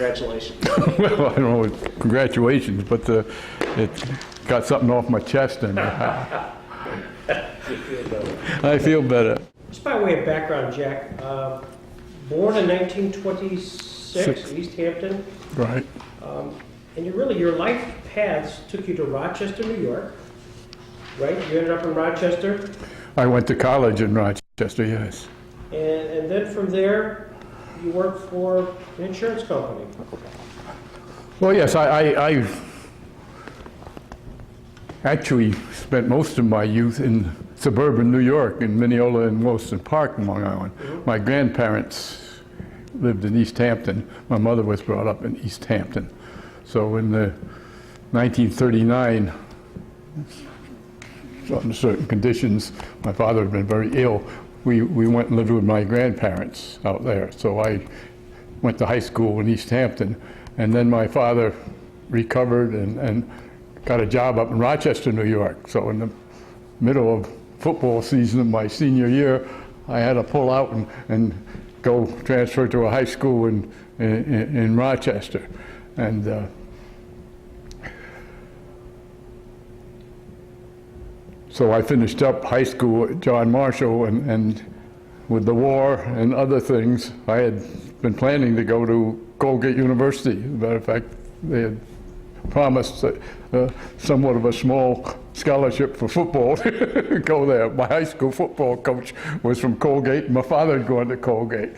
congratulations. Well, I don't know, congratulations, but it got something off my chest and I feel better. Just by way of background, Jack, born in 1926, East Hampton. Right. And your life paths took you to Rochester, New York, right? You ended up in Rochester. I went to college in Rochester, yes. And then from there, you worked for an insurance company. Well, yes, I actually spent most of my youth in suburban New York, in Mineola and Wilson Park, Long Island. Mm-hmm. My grandparents lived in East Hampton. My mother was brought up in East Hampton. So in the 1939, under certain conditions, my father had been very ill. We went and lived with my grandparents out there. So I went to high school in East Hampton, and then my father recovered and got a job up in Rochester, New York. So in the middle of football season of my senior year, I had to pull out and go transfer to a high school in Rochester. And so I finished up high school at John Marshall, and with the war and other things, I had been planning to go to Colgate University. As a matter of fact, they had promised somewhat of a small scholarship for football to go there. My high school football coach was from Colgate, and my father had gone to Colgate.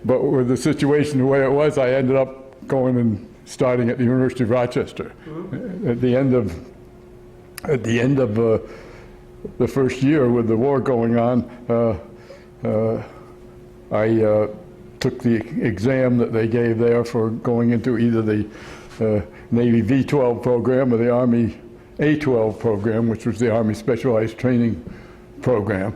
But with the situation the way it was, I ended up going and starting at the University of Rochester. Mm-hmm. At the end of the first year with the war going on, I took the exam that they gave there for going into either the Navy V-12 program or the Army A-12 program, which was the Army Specialized Training Program.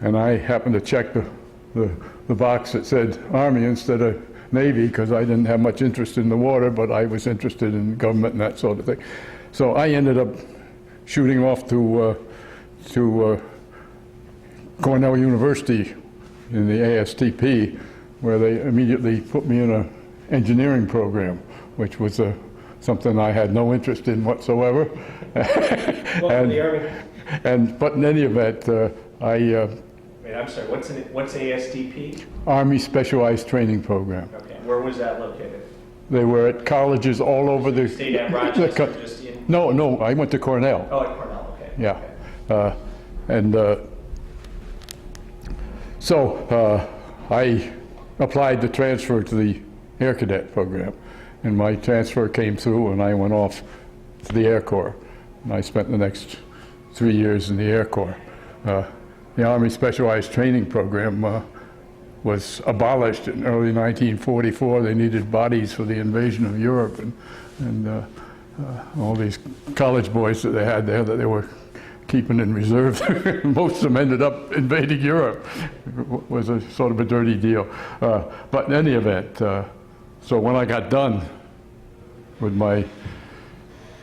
And I happened to check the box that said Army instead of Navy because I didn't have much interest in the water, but I was interested in government and that sort of thing. So I ended up shooting off to Cornell University in the ASTP, where they immediately put me in an engineering program, which was something I had no interest in whatsoever. But in any event, Wait, I'm sorry. What's ASTP? Army Specialized Training Program. Okay. Where was that located? They were at colleges all over the. Stayed at Rochester, just in. No, I went to Cornell. Oh, at Cornell. Okay. Yeah, okay. So I applied to transfer to the Air Cadet program, and my transfer came through, and I went off to the Air Corps, and I spent the next 3 years in the Air Corps. The Army Specialized Training Program was abolished in early 1944. They needed bodies for the invasion of Europe, and all these college boys that they had there that they were keeping in reserve. Most of them ended up invading Europe. It was a sort of a dirty deal. But in any event, so when I got done with my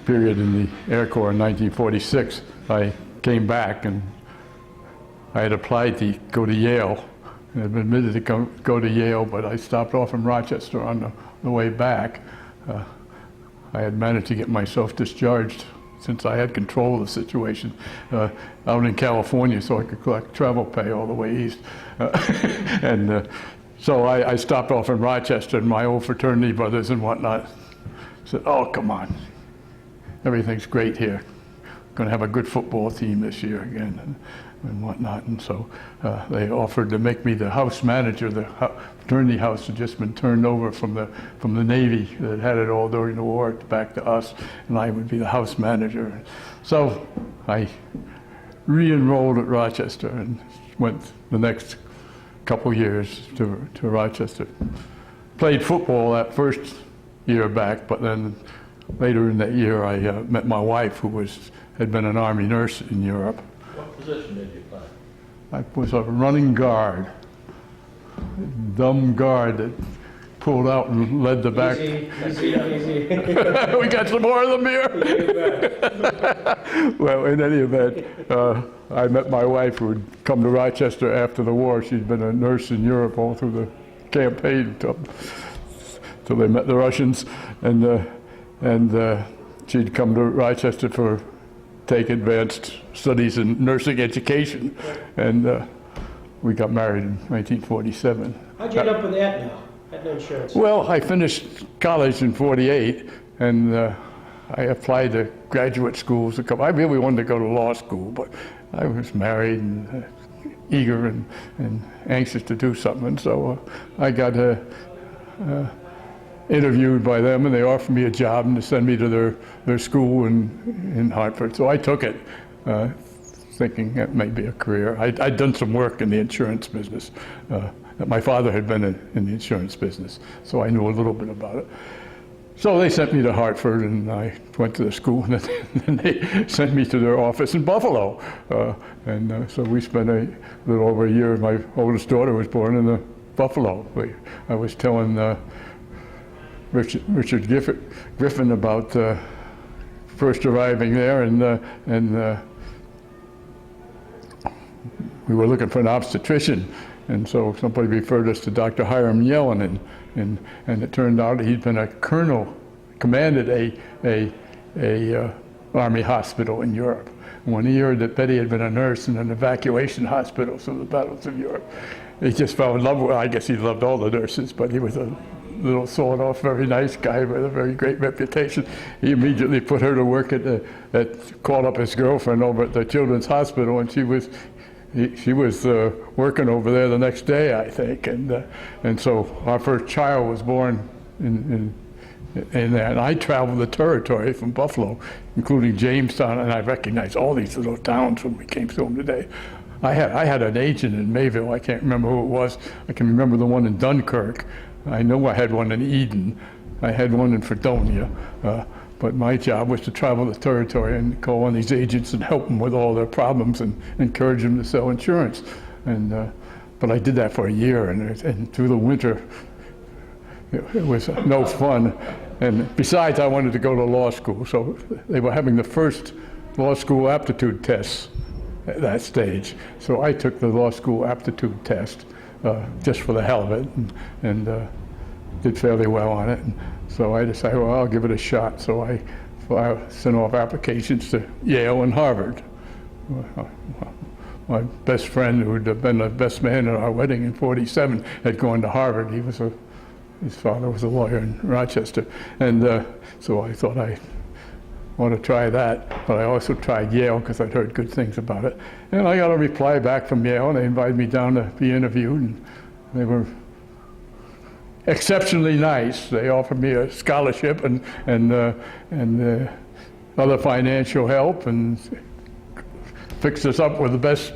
period in the Air Corps in 1946, I came back, and I had applied to go to Yale. I had been admitted to go to Yale, but I stopped off in Rochester on the way back. I had managed to get myself discharged since I had control of the situation out in California, so I could collect travel pay all the way east. So I stopped off in Rochester, and my old fraternity brothers and whatnot said, "Oh, come on, everything's great here. Going to have a good football team this year again," and whatnot. And so they offered to make me the house manager. The fraternity house had just been turned over from the Navy that had it all during the war back to us, and I would be the house manager. So I re-enrolled at Rochester and went the next couple years to Rochester. Played football that first year back, but then later in that year I met my wife, who had been an Army nurse in Europe. What position did you play? I was a running guard, dumb guard that pulled out and led the back. Easy. We got some more of them here. Well, in any event, I met my wife, who had come to Rochester after the war. She'd been a nurse in Europe all through the campaign. till they met the Russians, and she'd come to Rochester for take advanced studies in nursing education, and we got married in 1947. How'd you end up with that now? Had no insurance. Well, I finished college in '48, and I applied to graduate schools. I really wanted to go to law school, but I was married and eager and anxious to do something. So I got interviewed by them, and they offered me a job and to send me to their school in Hartford. So I took it, thinking that may be a career. I'd done some work in the insurance business. My father had been in the insurance business, so I knew a little bit about it. So they sent me to Hartford, and I went to the school, and then they sent me to their office in Buffalo. So we spent a little over a year. My oldest daughter was born in Buffalo. I was telling Richard Griffin about first arriving there, and we were looking for an obstetrician, and so somebody referred us to Dr. Hiram Yellen, and it turned out he'd been a colonel, commanded a Army hospital in Europe. When he heard that Betty had been a nurse in an evacuation hospital through the battles of Europe, he just fell in love with her. I guess he loved all the nurses, but he was a little sawed-off, very nice guy with a very great reputation. He immediately put her to work called up his girlfriend over at the Children's Hospital, and she was working over there the next day, I think, and so our first child was born in there. And I traveled the territory from Buffalo, including Jamestown, and I recognized all these little towns when we came through them today. I had an agent in Mayville. I can't remember who it was. I can remember the one in Dunkirk. I know I had one in Eden. I had one in Fredonia. But my job was to travel the territory and call on these agents and help them with all their problems and encourage them to sell insurance. But I did that for a year, and through the winter, it was no fun. And besides, I wanted to go to law school, so they were having the first law school aptitude tests at that stage. So I took the law school aptitude test just for the hell of it, and did fairly well on it. And so I decided, well, I'll give it a shot. So I sent off applications to Yale and Harvard. My best friend, who had been the best man at our wedding in '47, had gone to Harvard. His father was a lawyer in Rochester. And so I thought I want to try that. But I also tried Yale because I'd heard good things about it. And I got a reply back from Yale, and they invited me down to be interviewed. And they were exceptionally nice. They offered me a scholarship and other financial help, and fixed us up with the best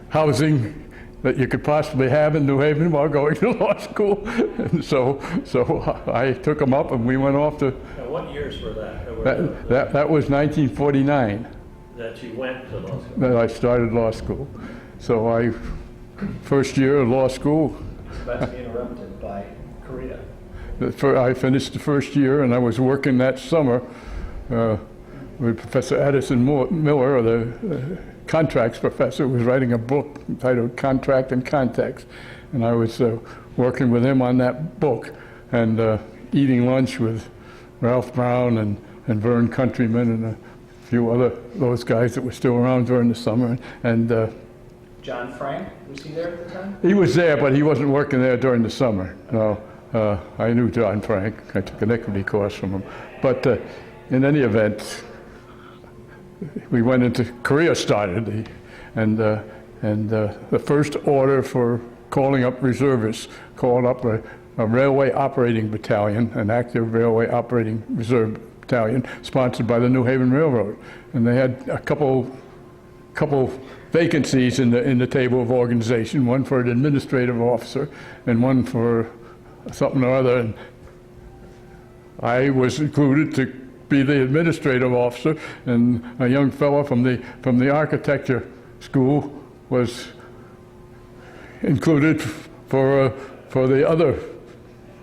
housing that you could possibly have in New Haven while going to law school. And so I took them up, and we went off to. Now, what years were that? That was 1949. That you went to law school? That I started law school. So first year of law school. About to be interrupted by Korea. I finished the first year, and I was working that summer with Professor Addison Miller, the contracts professor, who was writing a book entitled Contract and Context. And I was working with him on that book, and eating lunch with Ralph Brown and Vern Countryman and a few other those guys that were still around during the summer. And John Frank, was he there at the time? he was there, but he wasn't working there during the summer. No, I knew John Frank. I took an equity course from him. But in any event, we went into Korea started, and the first order for calling up reservists called up a railway operating battalion, an active railway operating reserve battalion, sponsored by the New Haven Railroad, and they had a couple vacancies in the table of organization, one for an administrative officer and one for something or other. And I was included to be the administrative officer, and a young fellow from the architecture school was included for the other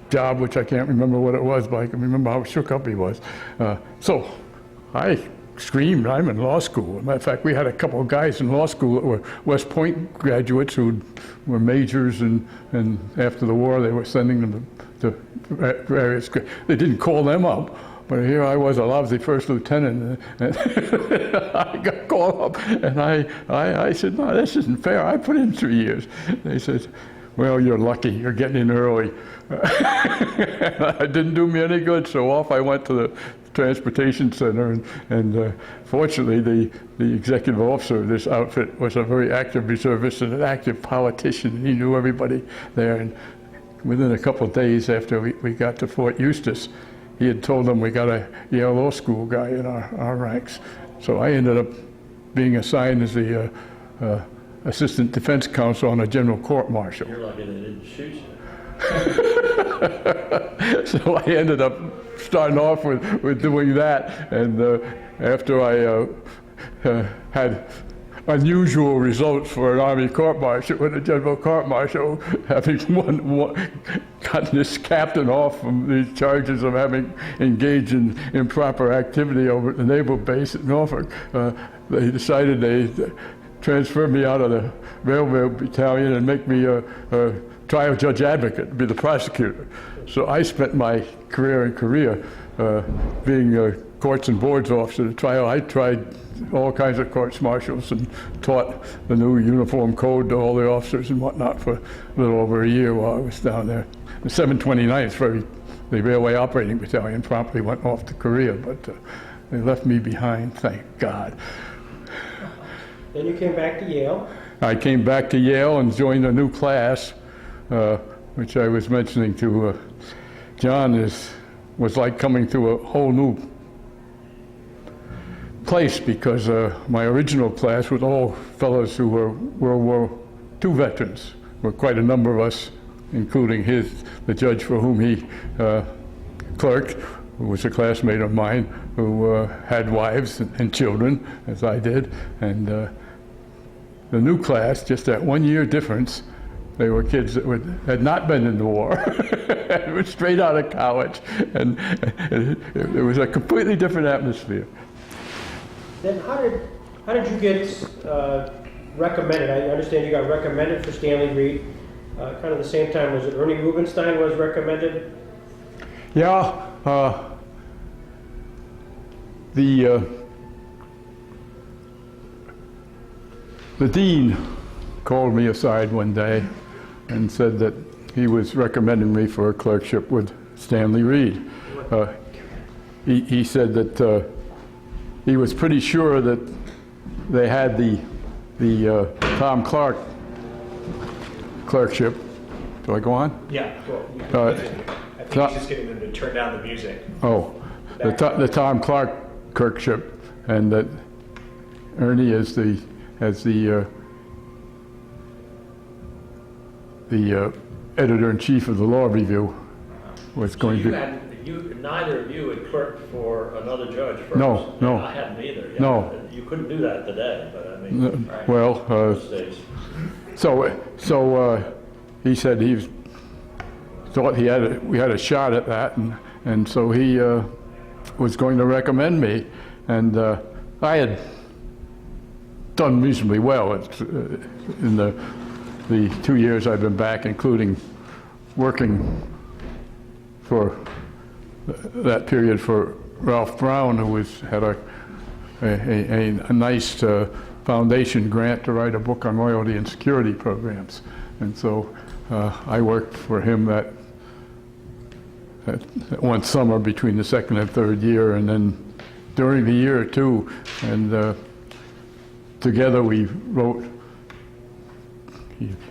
job, which I can't remember what it was, but I can remember how shook up he was. So I screamed, I'm in law school. As a matter of fact, we had a couple of guys in law school that were West Point graduates who were majors, and after the war they were sending them to various, they didn't call them up. But here I was, a lousy first lieutenant, and I got called up, and I said, no, this isn't fair. I put in 3 years. They said, well, you're lucky. You're getting in early. It didn't do me any good, so off I went to the transportation center, and fortunately, the executive officer of this outfit was a very active reservist and an active politician. He knew everybody there, and within a couple of days after we got to Fort Eustis, he had told them we got a Yale Law School guy in our ranks. So I ended up being assigned as the assistant defense counsel on a general court martial. You're lucky they didn't shoot you. So I ended up starting off with doing that, and after I had unusual results for an Army court-martial, with a general court-martial, having gotten this captain off from these charges of having engaged in improper activity over at the naval base at Norfolk. They decided they transfer me out of the railway battalion and make me a trial judge advocate, be the prosecutor. So I spent my career in Korea being a courts and boards officer at trial. I tried all kinds of courts martials and taught the new uniform code to all the officers and whatnot for a little over a year while I was down there. The 729th, the Railway Operating Battalion, promptly went off to Korea, but they left me behind, thank God. Then you came back to Yale. I came back to Yale and joined a new class, which I was mentioning to John, was like coming to a whole new place, because my original class was all fellows who were World War II veterans. There were quite a number of us, including the judge for whom he clerked, who was a classmate of mine, who had wives and children, as I did. And the new class, just that 1 year difference, they were kids that had not been in the war, and were straight out of college, and it was a completely different atmosphere. Then how did you get recommended? I understand you got recommended for Stanley Reed. Kind of the same time, was it Ernie Rubinstein was recommended? Yeah, the dean called me aside one day and said that he was recommending me for a clerkship with Stanley Reed. He said that he was pretty sure that they had the Tom Clark clerkship. Do I go on? Yeah, well, I think he's just getting them to turn down the music. Oh, the Tom Clark clerkship, and that Ernie has the editor-in-chief of the Law Review was going to. Neither of you had clerked for another judge first. No, no. I hadn't either. Yeah. No. You couldn't do that today, but I mean, right. Well, Those days. so he said thought we had a shot at that, and so he was going to recommend me, and I had done reasonably well in the 2 years I've been back, including working for that period for Ralph Brown, who had a nice foundation grant to write a book on loyalty and security programs. And so I worked for him that one summer between the second and third year, and then during the year or two, and together we wrote.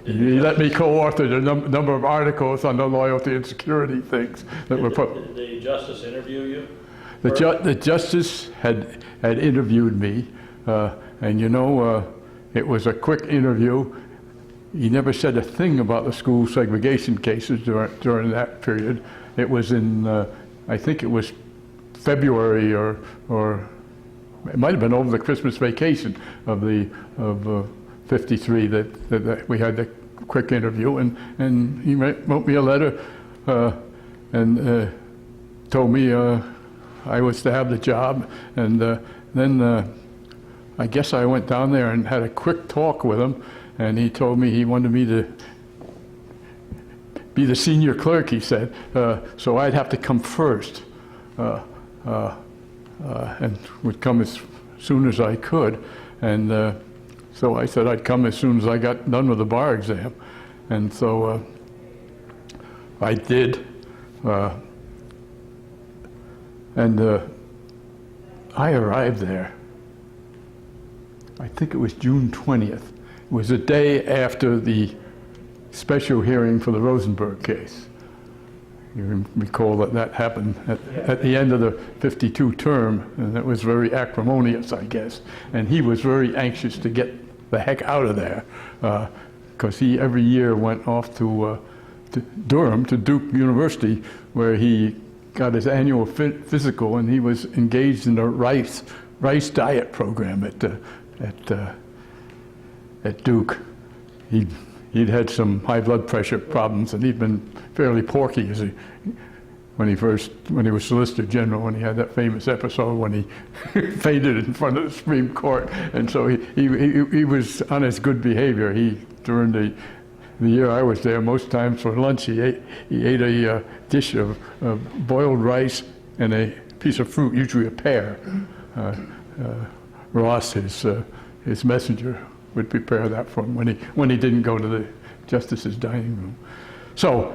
He let me co-author a number of articles on the loyalty and security things that were put. Did the justice interview you? The justice had interviewed me, and it was a quick interview. He never said a thing about the school segregation cases during that period. It was in, I think it was February or it might have been over the Christmas vacation of 53 that we had the quick interview, and he wrote me a letter and told me I was to have the job, and then I guess I went down there and had a quick talk with him, and he told me he wanted me to be the senior clerk, he said, so I'd have to come first, and would come as soon as I could. And so I said I'd come as soon as I got done with the bar exam. And so I did. And I arrived there, I think it was June 20th. It was a day after the special hearing for the Rosenberg case. You recall that that happened at the end of the 52 term, and it was very acrimonious, I guess. And he was very anxious to get the heck out of there, because he every year went off to Durham, to Duke University, where he got his annual physical, and he was engaged in a rice diet program at Duke. He'd had some high blood pressure problems, and he'd been fairly porky when he was Solicitor General, when he had that famous episode when he fainted in front of the Supreme Court. And so he was on his good behavior. During the year I was there, most times for lunch, he ate a dish of boiled rice and a piece of fruit, usually a pear. Ross, his messenger, would prepare that for him when he didn't go to the justice's dining room. So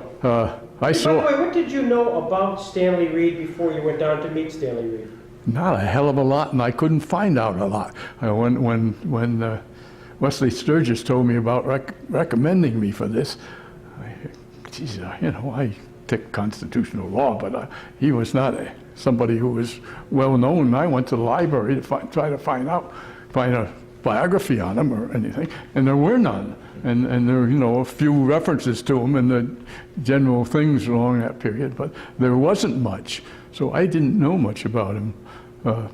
I saw. By the way, what did you know about Stanley Reed before you went down to meet Stanley Reed? Not a hell of a lot, and I couldn't find out a lot. When Wesley Sturgis told me about recommending me for this, I take constitutional law, but he was not somebody who was well known. I went to the library to try to find a biography on him or anything, and there were none. And there were, a few references to him in the general things along that period, but there wasn't much. So I didn't know much about him. I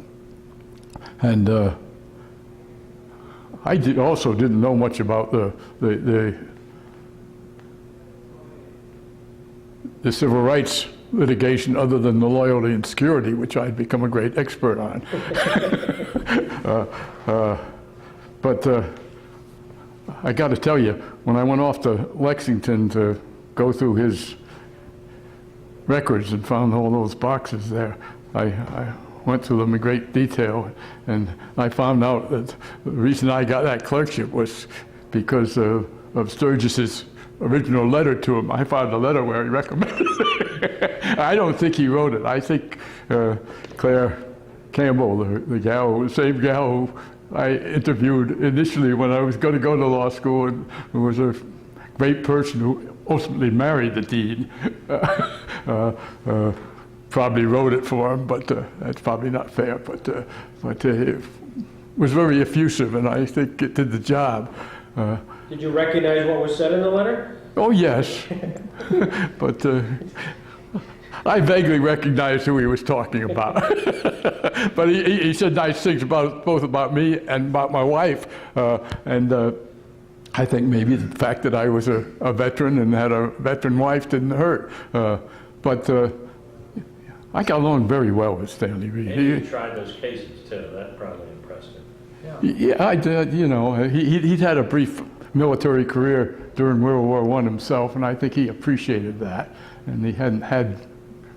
also didn't know much about the civil rights litigation other than the loyalty and security, which I'd become a great expert on. But I got to tell you, when I went off to Lexington to go through his records and found all those boxes there, I went through them in great detail, and I found out that the reason I got that clerkship was because of Sturgis's original letter to him. I found a letter where he recommended it. I don't think he wrote it. I think Claire Campbell, the same gal who I interviewed initially when I was going to go to law school, and who was a great person who ultimately married the dean, probably wrote it for him, but that's probably not fair. But it was very effusive, and I think it did the job. Did you recognize what was said in the letter? Oh, yes. But I vaguely recognized who he was talking about. But he said nice things both about me and about my wife. And I think maybe the fact that I was a veteran and had a veteran wife didn't hurt. But I got along very well with Stanley Reed. And you tried those cases too. That probably impressed him. Yeah, I did. He'd had a brief military career during World War I himself, and I think he appreciated that. And he hadn't had.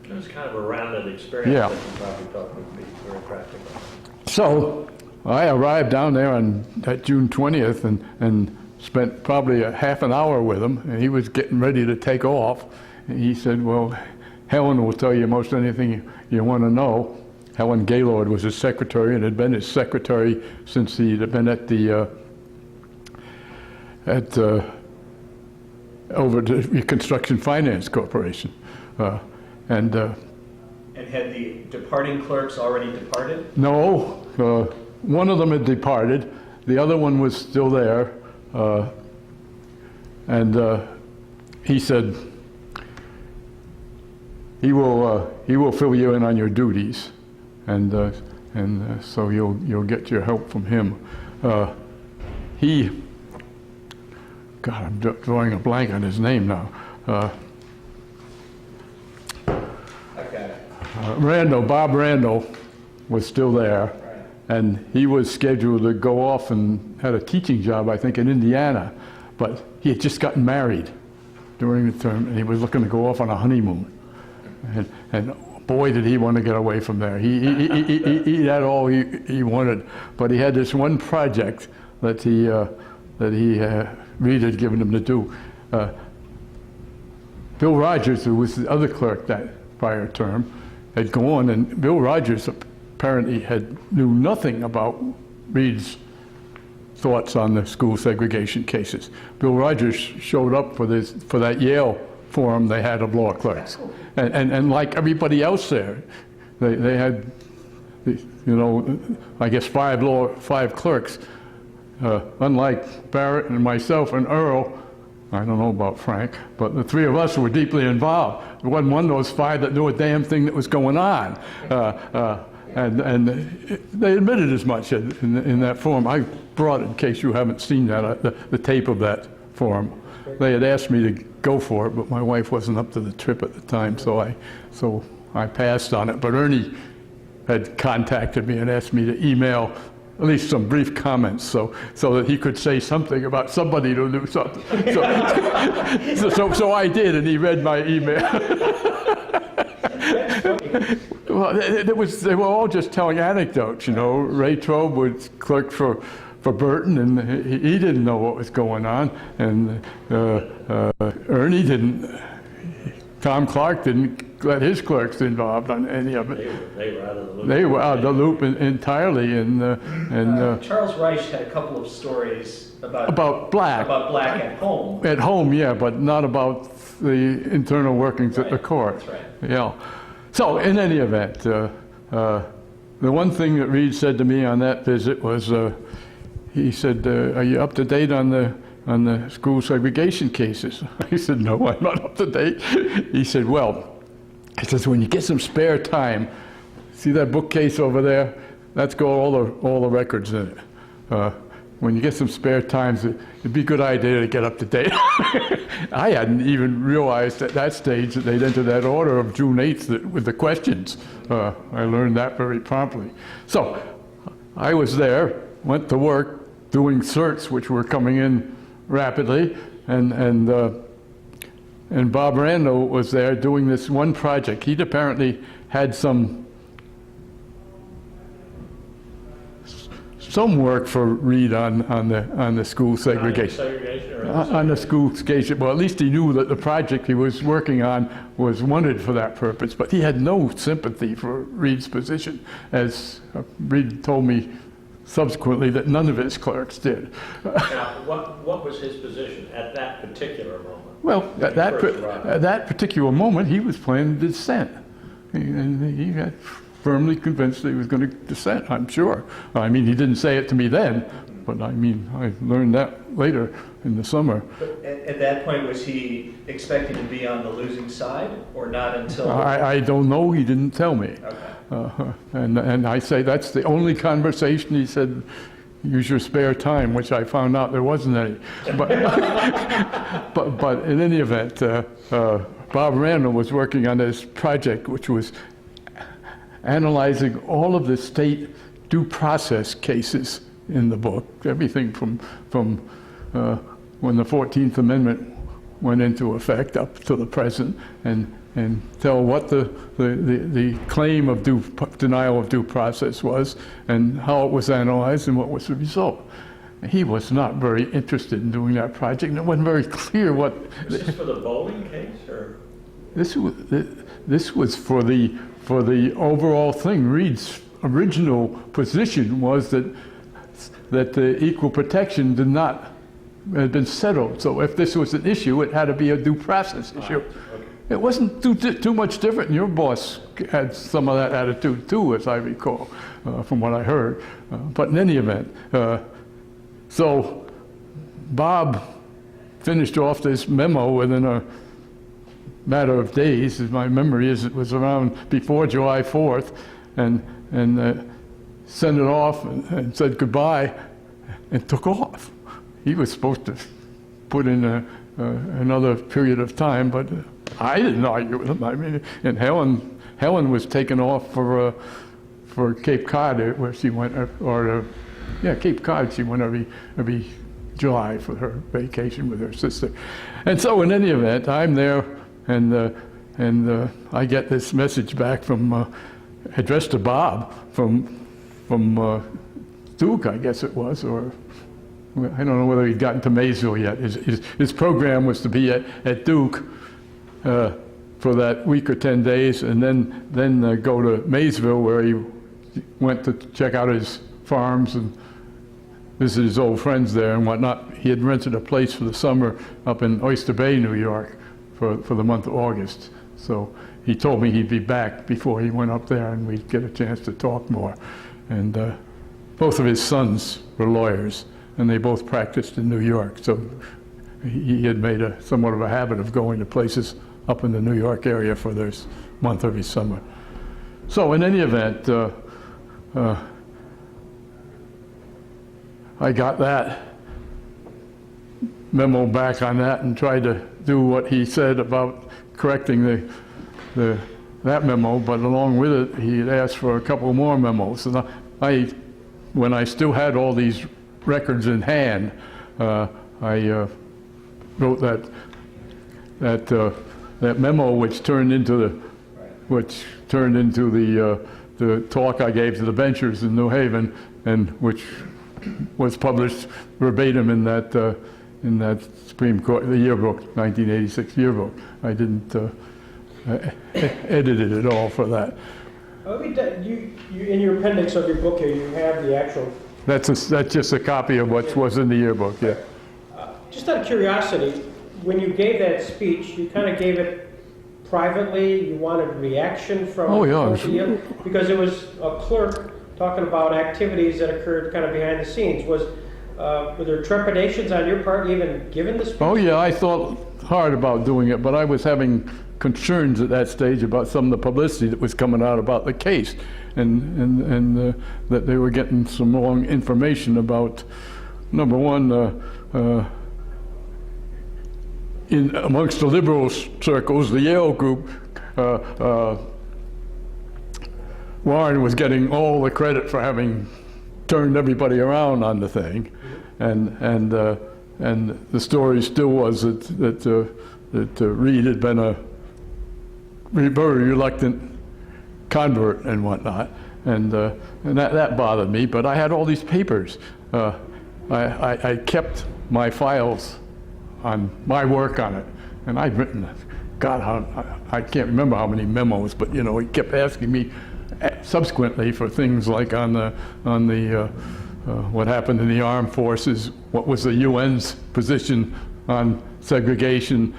It was kind of a rounded experience that you probably thought would be very practical. So I arrived down there on that June 20th and spent probably a half an hour with him, and he was getting ready to take off. And he said, well, Helen will tell you most anything you want to know. Helen Gaylord was his secretary and had been his secretary since he'd been at the over the Reconstruction Finance Corporation. And had the departing clerks already departed? No, one of them had departed. The other one was still there. And he said, he will fill you in on your duties, and so you'll get your help from him. God, I'm drawing a blank on his name now. Bob Randall was still there, and he was scheduled to go off and had a teaching job, I think, in Indiana, but he had just gotten married during the term, and he was looking to go off on a honeymoon. And boy, did he want to get away from there. He had all he wanted, but he had this one project that Reed had given him to do. Bill Rogers, who was the other clerk that prior term, had gone, and Bill Rogers apparently knew nothing about Reed's thoughts on the school segregation cases. Bill Rogers showed up for that Yale forum they had of law clerks, and like everybody else there, they had, I guess five clerks. Unlike Barrett and myself and Earl, I don't know about Frank, but the three of us were deeply involved. There wasn't one of those five that knew a damn thing that was going on. And they admitted as much in that forum. I brought it in case you haven't seen that, the tape of that forum. They had asked me to go for it, but my wife wasn't up to the trip at the time, so I passed on it. But Ernie had contacted me and asked me to email at least some brief comments so that he could say something about somebody who knew something. So I did, and he read my email. Well, they were all just telling anecdotes, Ray Trobe was clerk for Burton, and he didn't know what was going on, and Ernie didn't. Tom Clark didn't let his clerks involved on any of it. They were out of the loop. They were out of the loop entirely, and Charles Reich had a couple of stories about Black. About Black at home. At home, yeah, but not about the internal workings at the court. That's right. Yeah. So in any event, the one thing that Reed said to me on that visit was, he said, "Are you up to date on the school segregation cases?" I said, "No, I'm not up to date." He said, "Well," he says, "when you get some spare time, see that bookcase over there? That's got all the records in it. When you get some spare time, it'd be a good idea to get up to date." I hadn't even realized at that stage that they'd entered that order of June 8th with the questions. I learned that very promptly. So I was there, went to work doing certs, which were coming in rapidly, and Bob Randall was there doing this one project. He'd apparently had some work for Reed on the school segregation. On the school segregation. Well, at least he knew that the project he was working on was wanted for that purpose, but he had no sympathy for Reed's position, as Reed told me subsequently that none of his clerks did. Now, what was his position at that particular moment? Well, at that particular moment, he was planning to dissent. He got firmly convinced that he was going to dissent, I'm sure. I mean, he didn't say it to me then, but I mean, I learned that later in the summer. But at that point, was he expecting to be on the losing side, or not until? I don't know. He didn't tell me. Okay. And I say that's the only conversation. He said, "Use your spare time," which I found out there wasn't any. But in any event, Bob Randall was working on this project, which was analyzing all of the state due process cases in the book, everything from when the 14th Amendment went into effect up to the present, and tell what the claim of denial of due process was, and how it was analyzed, and what was the result. He was not very interested in doing that project, and it wasn't very clear what. Was this for the bowling case, or? This was for the overall thing. Reed's original position was that the equal protection had been settled. So if this was an issue, it had to be a due process issue. Okay. It wasn't too much different. Your boss had some of that attitude too, as I recall, from what I heard. But in any event, so Bob finished off this memo within a matter of days. As my memory is, it was around before July 4th, and sent it off and said goodbye, and took off. He was supposed to put in another period of time, but I didn't argue with him. I mean, and Helen was taken off for Cape Cod, where she went, Cape Cod. She went every July for her vacation with her sister. And so in any event, I'm there, and I get this message back from, addressed to Bob, from Duke, I guess it was, or I don't know whether he'd gotten to Maysville yet. His program was to be at Duke for that week or 10 days, and then go to Maysville, where he went to check out his farms and visit his old friends there and whatnot. He had rented a place for the summer up in Oyster Bay, New York, for the month of August. So he told me he'd be back before he went up there, and we'd get a chance to talk more. And both of his sons were lawyers, and they both practiced in New York. So he had made somewhat of a habit of going to places up in the New York area for this month of his summer. So in any event, I got that memo back on that and tried to do what he said about correcting that memo, but along with it, he had asked for a couple more memos. And when I still had all these records in hand, I wrote that memo, which turned into the talk I gave to the benchers in New Haven, and which was published verbatim in that Supreme Court, the yearbook, 1986 yearbook. I didn't edit it at all for that. You in your appendix of your book here, you have the actual. That's just a copy of what was in the yearbook. Yeah. Just out of curiosity, when you gave that speech, you kind of gave it privately. You wanted reaction from. Oh yeah. Sure. Because it was a clerk talking about activities that occurred kind of behind the scenes. Were there trepidations on your part even given the speech? Oh yeah, I thought hard about doing it, but I was having concerns at that stage about some of the publicity that was coming out about the case, and that they were getting some wrong information about, number one, in amongst the liberal circles, the Yale group, Warren was getting all the credit for having turned everybody around on the thing, and the story still was that Reed had been a very reluctant convert and whatnot, and that bothered me. But I had all these papers. I kept my files on my work on it, and I'd written, God, I can't remember how many memos, but he kept asking me subsequently for things like on the what happened in the armed forces, what was the UN's position on segregation.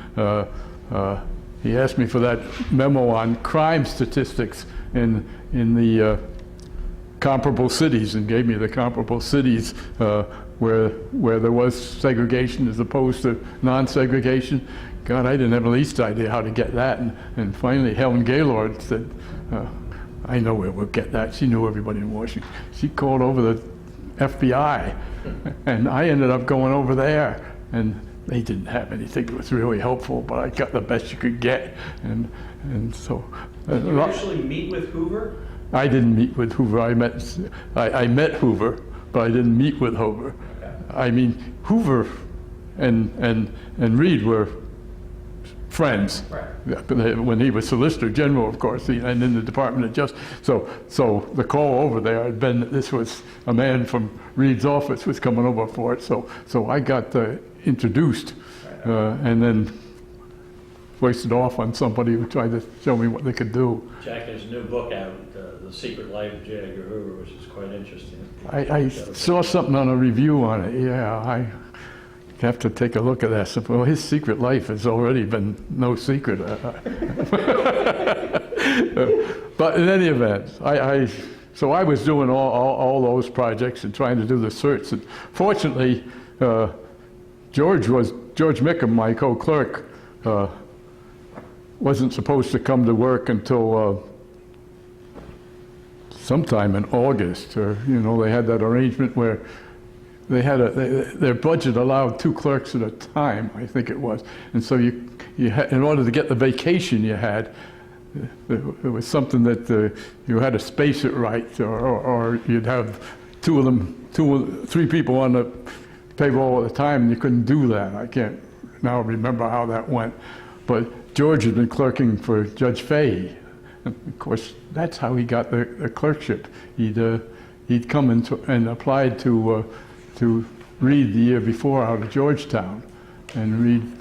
He asked me for that memo on crime statistics in the comparable cities, and gave me the comparable cities where there was segregation as opposed to non-segregation. God, I didn't have the least idea how to get that, and finally Helen Gaylord said, I know where we'll get that. She knew everybody in Washington. She called over the FBI, and I ended up going over there, and they didn't have anything that was really helpful, but I got the best you could get, and so. Did you actually meet with Hoover? I didn't meet with Hoover. I met Hoover, but I didn't meet with Hoover. Okay. I mean, Hoover and Reed were friends. Right. When he was Solicitor General, of course, and in the Department of Justice. So the call over there had been that this was a man from Reed's office was coming over for it. So I got introduced, and then wasted off on somebody who tried to show me what they could do. Jack, there's a new book out, The Secret Life of J. Edgar Hoover, which is quite interesting. I saw something on a review on it. Yeah, I have to take a look at that. So, well, his secret life has already been no secret. But in any event, so I was doing all those projects and trying to do the search. And fortunately, George Mickham, my co-clerk, wasn't supposed to come to work until sometime in August. Or they had that arrangement where they had their budget allowed 2 clerks at a time, I think it was, and so you had, in order to get the vacation you had, it was something that you had to space it right, or you'd have 3 people on the payroll at the time, and you couldn't do that. I can't now remember how that went. But George had been clerking for Judge Fahey. And of course, that's how he got the clerkship. He'd come and applied to read the year before out of Georgetown, and read.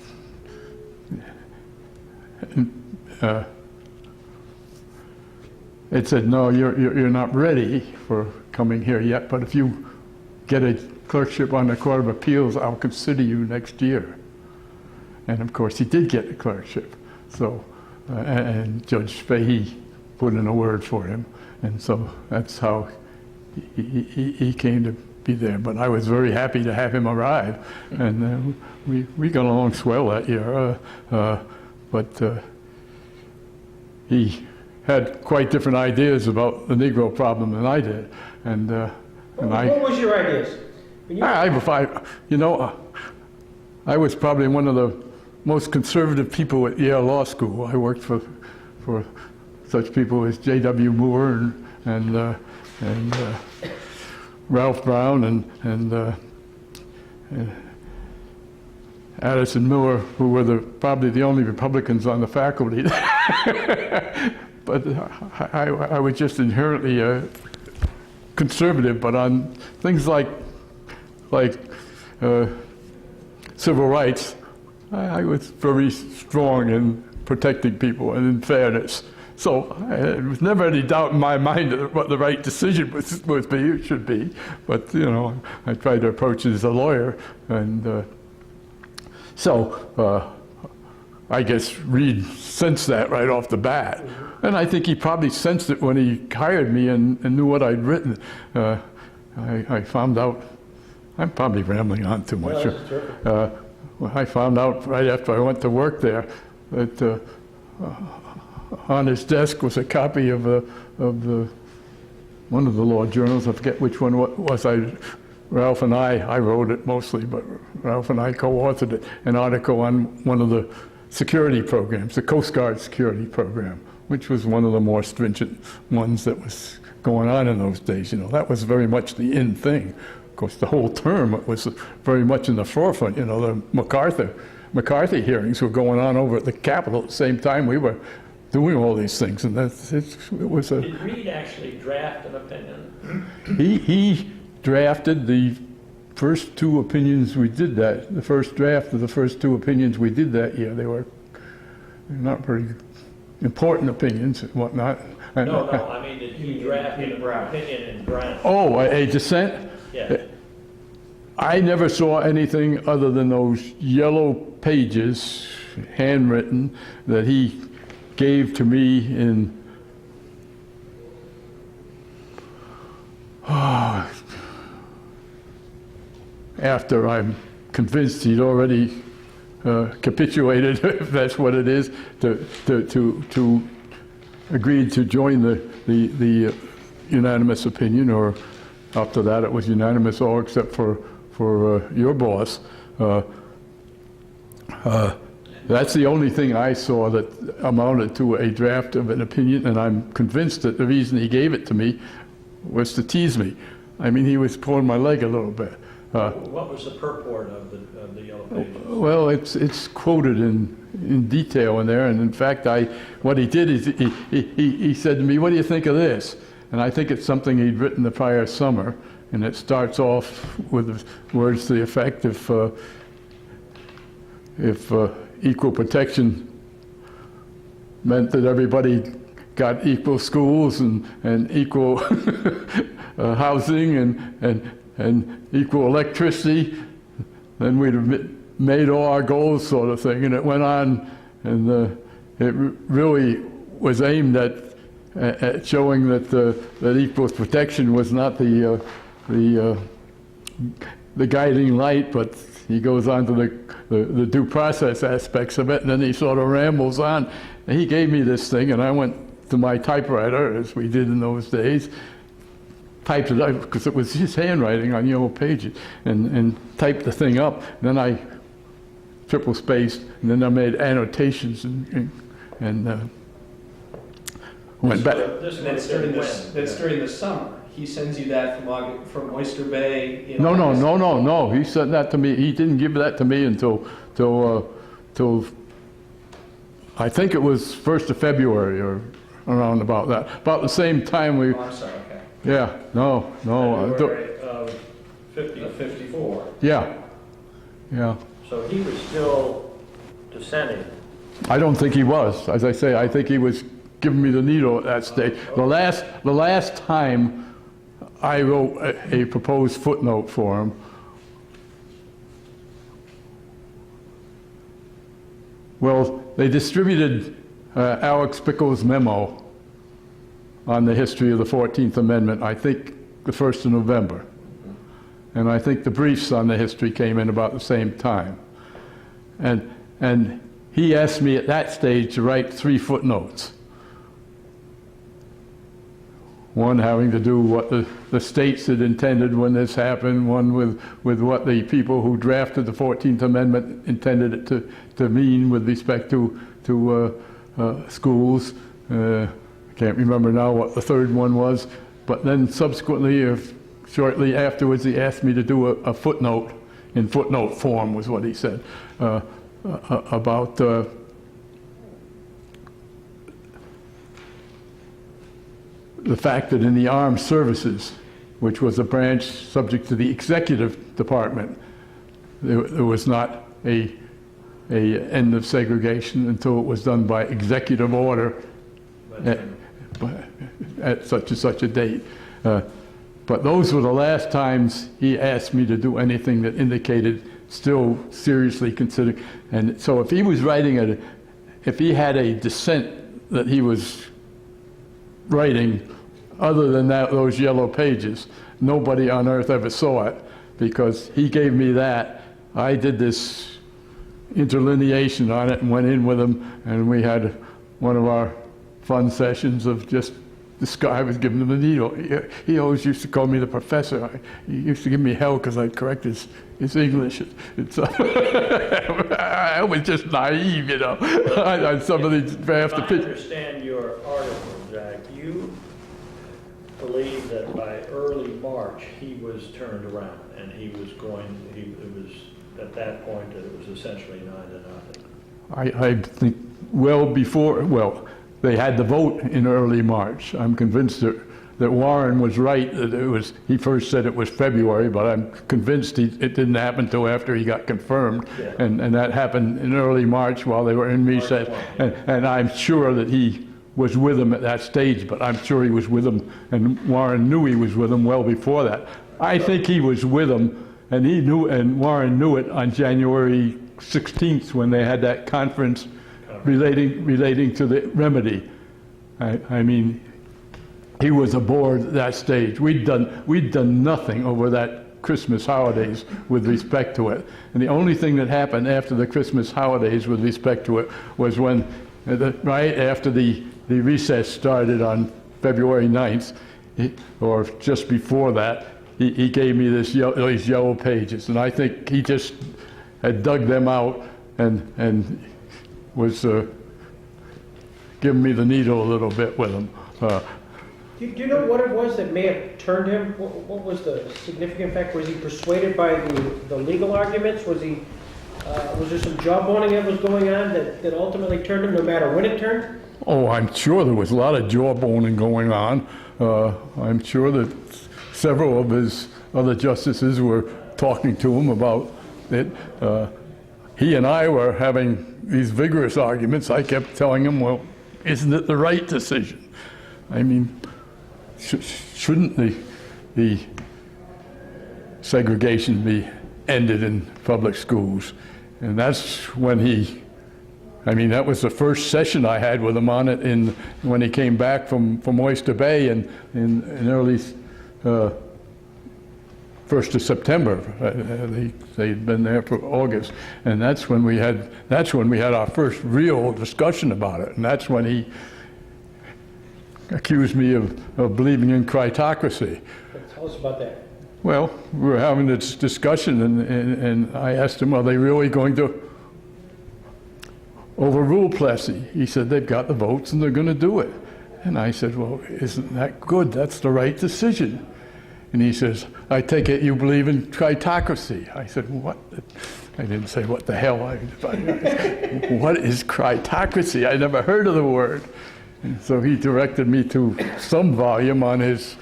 It said, no, you're not ready for coming here yet, but if you get a clerkship on the Court of Appeals, I'll consider you next year. And of course, he did get the clerkship. So, and Judge Fahey put in a word for him, and so that's how he came to be there. But I was very happy to have him arrive, and we got along swell that year. But he had quite different ideas about the Negro problem than I did, What was your ideas? I was probably one of the most conservative people at Yale Law School. I worked for such people as J.W. Moore and Ralph Brown and Addison Miller, who were probably the only Republicans on the faculty. But I was just inherently conservative, but on things like civil rights, I was very strong in protecting people and in fairness. So there was never any doubt in my mind what the right decision should be. But I tried to approach it as a lawyer, and so I guess Reed sensed that right off the bat, and I think he probably sensed it when he hired me and knew what I'd written. I found out. I'm probably rambling on too much. I found out right after I went to work there that on his desk was a copy of one of the law journals. I forget which one was. Ralph and I wrote it mostly, but Ralph and I co-authored it, an article on one of the security programs, the Coast Guard security program, which was one of the more stringent ones that was going on in those days. That was very much the in thing. Of course, the whole term it was very much in the forefront. The McCarthy hearings were going on over at the Capitol at the same time we were doing all these things, and it was a. Did Reed actually draft an opinion? He drafted the first two opinions we did that. The first draft of the first two opinions we did that year. They were not very important opinions and whatnot. No, I mean, did he draft an opinion in Brown? Oh, a dissent? Yeah. I never saw anything other than those yellow pages, handwritten, that he gave to me in after I'm convinced he'd already capitulated, if that's what it is, to agreed to join the unanimous opinion, or after that it was unanimous all except for your boss. That's the only thing I saw that amounted to a draft of an opinion, and I'm convinced that the reason he gave it to me was to tease me. I mean, he was pulling my leg a little bit. What was the purport of the yellow pages? Well, it's quoted in detail in there, and in fact, what he did is he said to me, "What do you think of this?" And I think it's something he'd written the prior summer, and it starts off with words to the effect, if equal protection meant that everybody got equal schools and equal housing and equal electricity, then we'd have made all our goals, sort of thing. And it went on, and it really was aimed at showing that equal protection was not the guiding light, but he goes on to the due process aspects of it, and then he sort of rambles on. And he gave me this thing, and I went to my typewriter, as we did in those days, typed it up, because it was his handwriting on yellow pages, and typed the thing up. And then I triple spaced, and then I made annotations and went back. That's during the summer. he sends you that from Oyster Bay in No, August? no. He sent that to me. He didn't give that to me until I think it was 1st of February or around about that. About the same time we. Oh, I'm sorry, okay. Yeah. No. February of 54. Yeah. So he was still dissenting. I don't think he was. As I say, I think he was giving me the needle at that stage. The last time I wrote a proposed footnote for him, well, they distributed Alex Pickle's memo on the history of the 14th Amendment, I think the 1st of November. And I think the briefs on the history came in about the same time. And he asked me at that stage to write 3 footnotes. One having to do what the states had intended when this happened, one with what the people who drafted the 14th Amendment intended it to mean with respect to schools. I can't remember now what the third one was, but then subsequently, shortly afterwards, he asked me to do a footnote, in footnote form was what he said, about the fact that in the armed services, which was a branch subject to the executive department, there was not a end of segregation until it was done by executive order at such and such a date. But those were the last times he asked me to do anything that indicated still seriously considering. And so if he was writing if he had a dissent that he was writing, other than those yellow pages, nobody on earth ever saw it, because he gave me that. I did this interlineation on it and went in with him, and we had one of our fun sessions of just this guy was giving him the needle. He always used to call me the professor. He used to give me hell because I'd correct his English. I was just naive, you know, on some of these drafts. If I understand your article, Jack, you believe that by early March he was turned around and it was at that point that it was essentially 9-0. I think they had the vote in early March. I'm convinced that Warren was right, that he first said it was February, but I'm convinced it didn't happen until after he got confirmed. Yeah. And that happened in early March while they were in recess. And I'm sure that he was with him at that stage, but I'm sure he was with him, and Warren knew he was with him well before that. I think he was with him, and Warren knew it on January 16th when they had that conference relating to the remedy. I mean, he was aboard at that stage. We'd done nothing over that Christmas holidays with respect to it. And the only thing that happened after the Christmas holidays with respect to it was when, right after the recess started on February 9th, or just before that, he gave me these yellow pages. And I think he just had dug them out and was giving me the needle a little bit with them. Do you know what it was that may have turned him? What was the significant fact? Was he persuaded by the legal arguments? Was there some jawboning that was going on that ultimately turned him, no matter when it turned? Oh, I'm sure there was a lot of jawboning going on. I'm sure that several of his other justices were talking to him about it. He and I were having these vigorous arguments. I kept telling him, well, isn't it the right decision? I mean, shouldn't the segregation be ended in public schools? And that's when that was the first session I had with him on it when he came back from Oyster Bay in early 1st of September. They'd been there for August, and that's when we had our first real discussion about it. And that's when he accused me of believing in critocracy. Tell us about that. Well, we were having this discussion, and I asked him, are they really going to overrule Plessy? He said they've got the votes and they're going to do it. And I said, well, isn't that good? That's the right decision. And he says, I take it you believe in critocracy. I said, what? I didn't say what the hell. What is critocracy? I never heard of the word. And so he directed me to some volume on his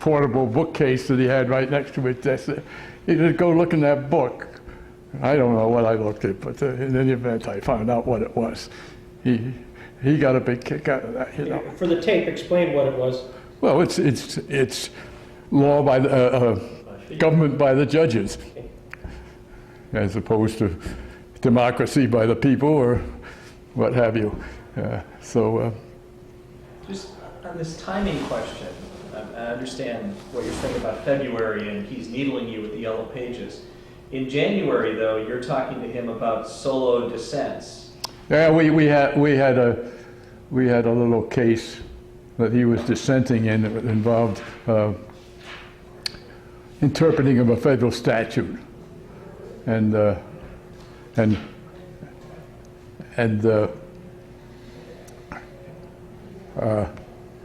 portable bookcase that he had right next to his desk. He said, go look in that book. I don't know what I looked at, but in any event, I found out what it was. He got a big kick out of that, you know. For the tape, explain what it was. Well, it's law by the government by the judges, as opposed to democracy by the people or what have you. Just on this timing question, I understand what you're saying about February and he's needling you with the yellow pages. In January, though, you're talking to him about solo dissents. Yeah, we had a little case that he was dissenting in that involved interpreting of a federal statute, and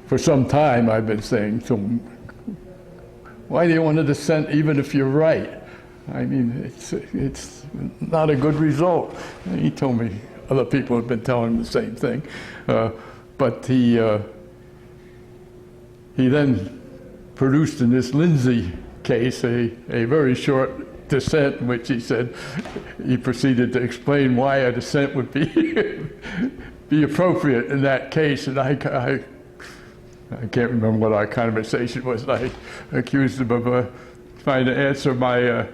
for some time I've been saying to him, why do you want to dissent even if you're right? I mean, it's not a good result. And he told me other people have been telling him the same thing, but he then produced in this Lindsay case a very short dissent in which he said he proceeded to explain why a dissent would be appropriate in that case, and I can't remember what our conversation was. I accused him of trying to answer my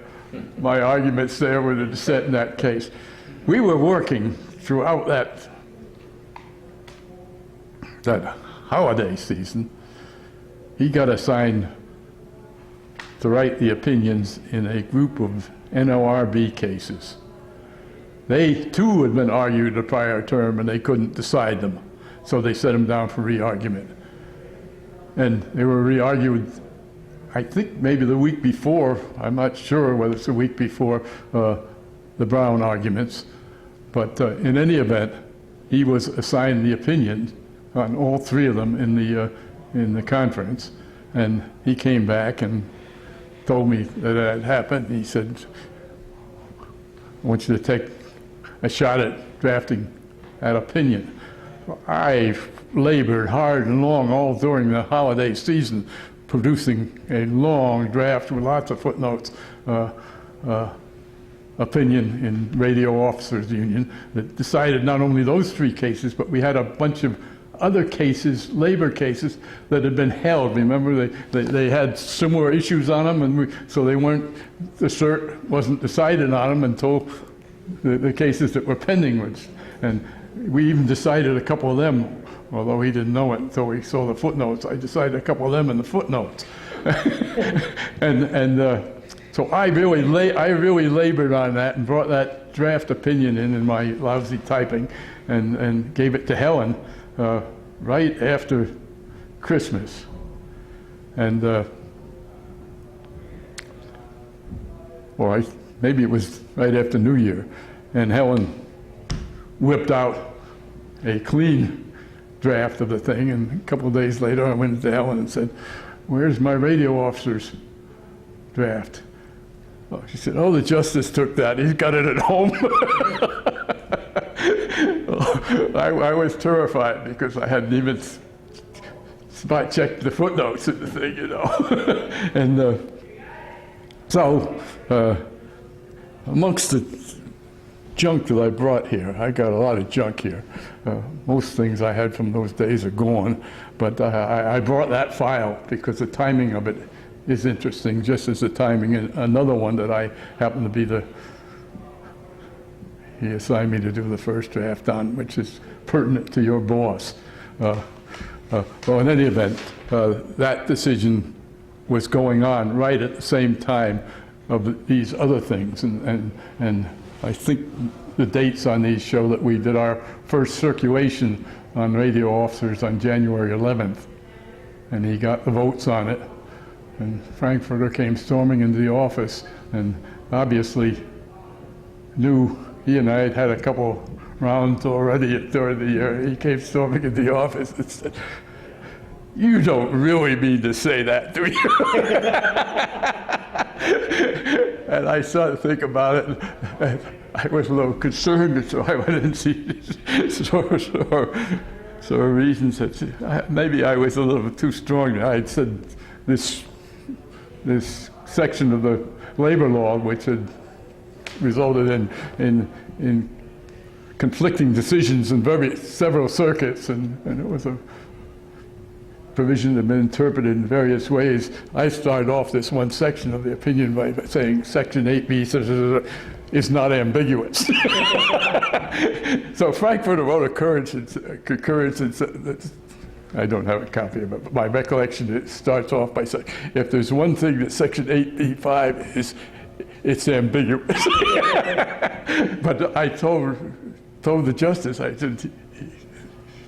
arguments there with a dissent in that case. We were working throughout that holiday season. He got assigned to write the opinions in a group of NLRB cases. They too had been argued the prior term and they couldn't decide them, so they set him down for re-argument. And they were re-argued, I think maybe the week before. I'm not sure whether it's the week before the Brown arguments, but in any event, he was assigned the opinion on all three of them in the conference, and he came back and told me that it had happened. He said, I want you to take a shot at drafting that opinion. I labored hard and long all during the holiday season, producing a long draft with lots of footnotes, opinion in Radio Officers Union that decided not only those three cases, but we had a bunch of other cases, labor cases, that had been held. Remember, they had similar issues on them, and so they weren't, the cert wasn't decided on them until the cases that were pending. And we even decided a couple of them, although he didn't know it until he saw the footnotes. I decided a couple of them in the footnotes. So I really labored on that and brought that draft opinion in my lousy typing and gave it to Helen right after Christmas. And maybe it was right after New Year. And Helen whipped out a clean draft of the thing, and a couple of days later I went to Helen and said, where's my radio officer's draft? Oh, she said, oh, the justice took that. He's got it at home. I was terrified because I hadn't even spot checked the footnotes of the thing, you know. And so amongst the junk that I brought here, I got a lot of junk here. Most things I had from those days are gone, but I brought that file because the timing of it is interesting, just as the timing in another one that I happen to be he assigned me to do the first draft on, which is pertinent to your boss. Well, in any event, that decision was going on right at the same time of these other things, and I think the dates on these show that we did our first circulation on radio officers on January 11th, and he got the votes on it, and Frankfurter came storming into the office and obviously knew he and I had had a couple rounds already during the year. He came storming into the office and said, you don't really mean to say that, do you? And I started to think about it, and I was a little concerned, so I went and see so reasons that maybe I was a little too strong. I had said this section of the labor law, which had resulted in conflicting decisions in several circuits, and it was a provision that had been interpreted in various ways. I started off this one section of the opinion by saying Section 8B is not ambiguous. So Frankfurter wrote a concurrence and said, I don't have a copy of it, but my recollection, it starts off by saying, if there's one thing that Section 8B5 is, it's ambiguous. But I told the justice, I said,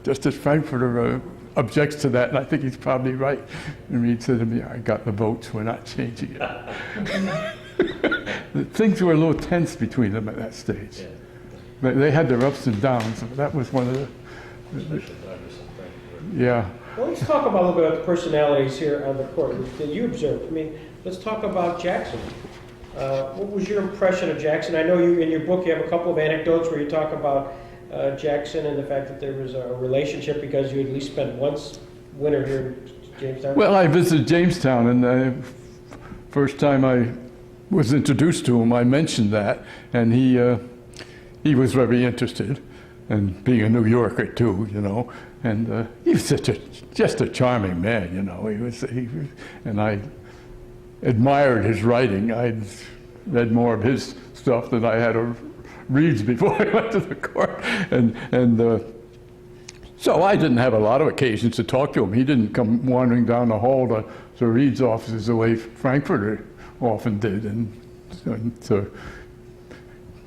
Justice Frankfurter objects to that, and I think he's probably right. And he said to me, I got the votes, we're not changing it. Things were a little tense between them at that stage. But they had their ups and downs. That was one of the yeah. Well, let's talk about a little bit about the personalities here on the court that you observed. I mean, let's talk about Jackson. What was your impression of Jackson? I know you, in your book, you have a couple of anecdotes where you talk about Jackson and the fact that there was a relationship because you at least spent once winter here in Jamestown. Well, I visited Jamestown, and the first time I was introduced to him, I mentioned that, and he was very interested, and being a New Yorker too, you know, and he was just a charming man, you know. He was, and I admired his writing. I'd read more of his stuff than I had of Reed's before I went to the court, and so I didn't have a lot of occasions to talk to him. He didn't come wandering down the hall to Reed's offices the way Frankfurter often did, and to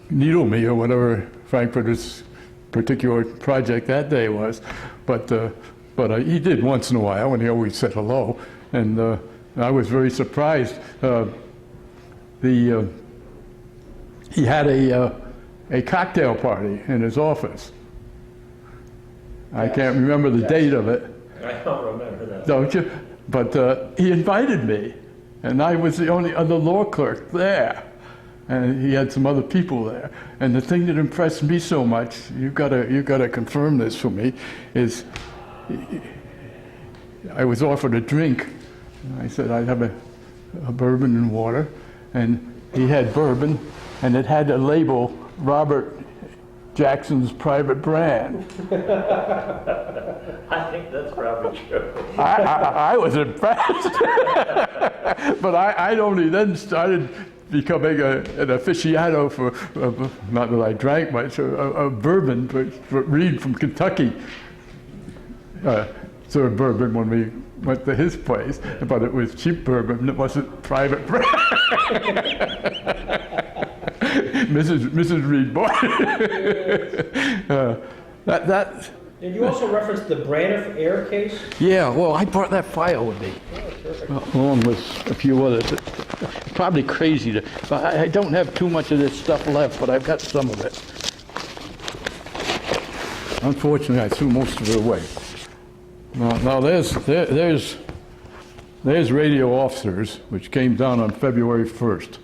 needle me or whatever Frankfurter's particular project that day was, but he did once in a while, and he always said hello, and I was very surprised. He had a cocktail party in his office. I can't remember the date of it. I don't remember that. Don't you? But he invited me, and I was the only other law clerk there. And he had some other people there. And the thing that impressed me so much, you've got to confirm this for me, is I was offered a drink. I said I'd have a bourbon and water, and he had bourbon, and it had a label, Robert Jackson's private brand. I think that's probably true. I was impressed. But I'd only then started becoming an aficionado for, not that I drank much, a bourbon, but Reed from Kentucky served bourbon when we went to his place, but it was cheap bourbon, it wasn't private brand. Mrs. Reed bought it. And you also referenced the Braniff Air case? Yeah, well, I brought that file with me, along with a few others. Probably crazy to, I don't have too much of this stuff left, but I've got some of it. Unfortunately, I threw most of it away. Now there's radio officers, which came down on February 1st,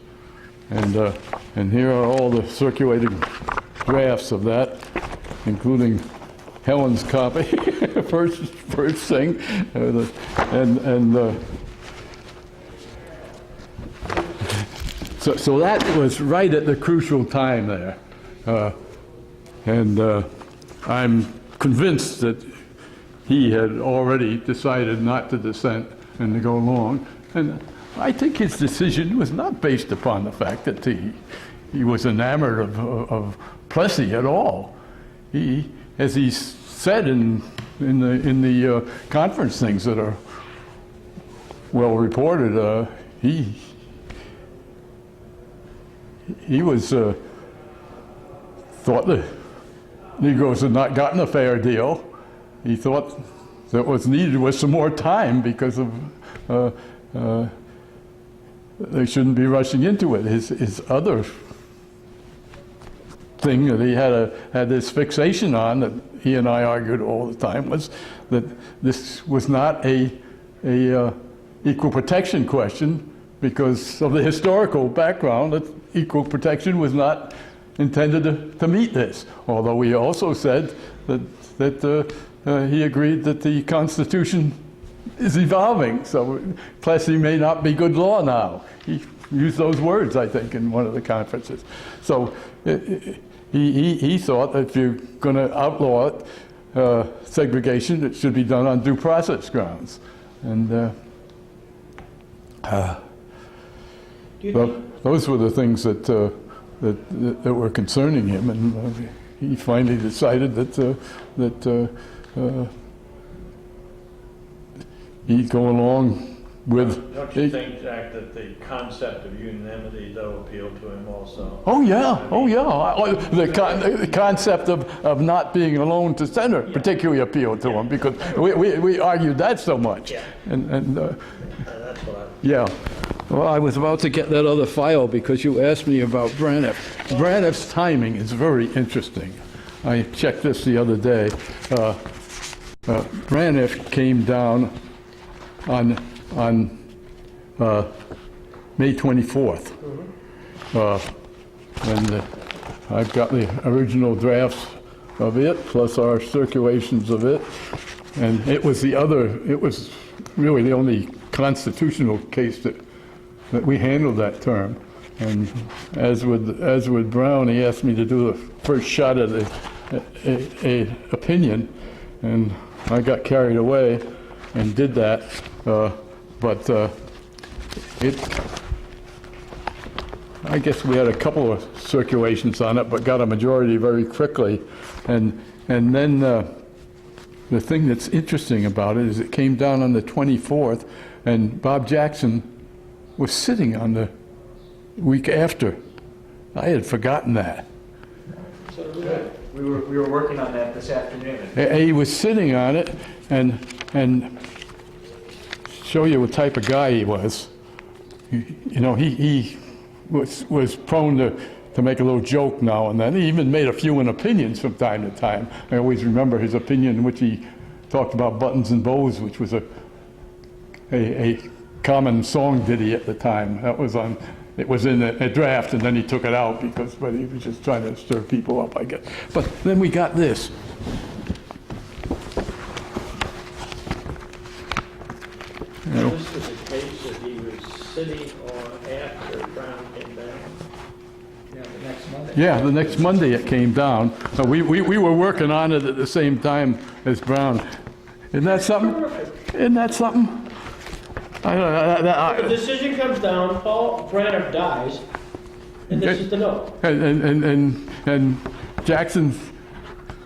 and here are all the circulating drafts of that, including Helen's copy, first thing, so that was right at the crucial time there, and I'm convinced that he had already decided not to dissent and to go along, and I think his decision was not based upon the fact that he was enamored of Plessy at all. He, as he said in the conference things that are well reported, he was thought the Negroes had not gotten a fair deal. He thought that what was needed was some more time because of they shouldn't be rushing into it. His other thing that he had this fixation on, that he and I argued all the time, was that this was not a equal protection question because of the historical background, that equal protection was not intended to meet this. Although he also said that he agreed that the Constitution is evolving, so Plessy may not be good law now. He used those words, I think, in one of the conferences. So he thought that if you're going to outlaw it, segregation, it should be done on due process grounds. And those were the things that were concerning him, and he finally decided that he'd go along with. Don't you think, Jack, that the concept of unanimity, though, appealed to him also? Oh yeah, the concept of not being alone to center particularly appealed to him, because we argued that so much. Yeah. And That's what I... yeah. Well, I was about to get that other file because you asked me about Braniff. Braniff's timing is very interesting. I checked this the other day. Braniff came down on May 24th. And I've got the original drafts of it, plus our circulations of it. And it was really the only constitutional case that we handled that term. And as with Brown, he asked me to do the first shot at a opinion, and I got carried away and did that. I guess we had a couple of circulations on it, but got a majority very quickly. And then the thing that's interesting about it is it came down on the 24th, and Bob Jackson was sitting on the week after. I had forgotten that. Good. We were working on that this afternoon. He was sitting on it, and show you what type of guy he was. You know, he was prone to make a little joke now and then. He even made a few in opinions from time to time. I always remember his opinion in which he talked about buttons and bows, which was a common song ditty at the time. It was in a draft, and then he took it out but he was just trying to stir people up, I guess. But then we got this. This was a case that he was sitting on after Brown came down. Yeah, the next Monday. Yeah, the next Monday it came down. We were working on it at the same time as Brown. Isn't that something? Isn't that something? The decision comes down, Paul Braniff dies, and this is the note. And Jackson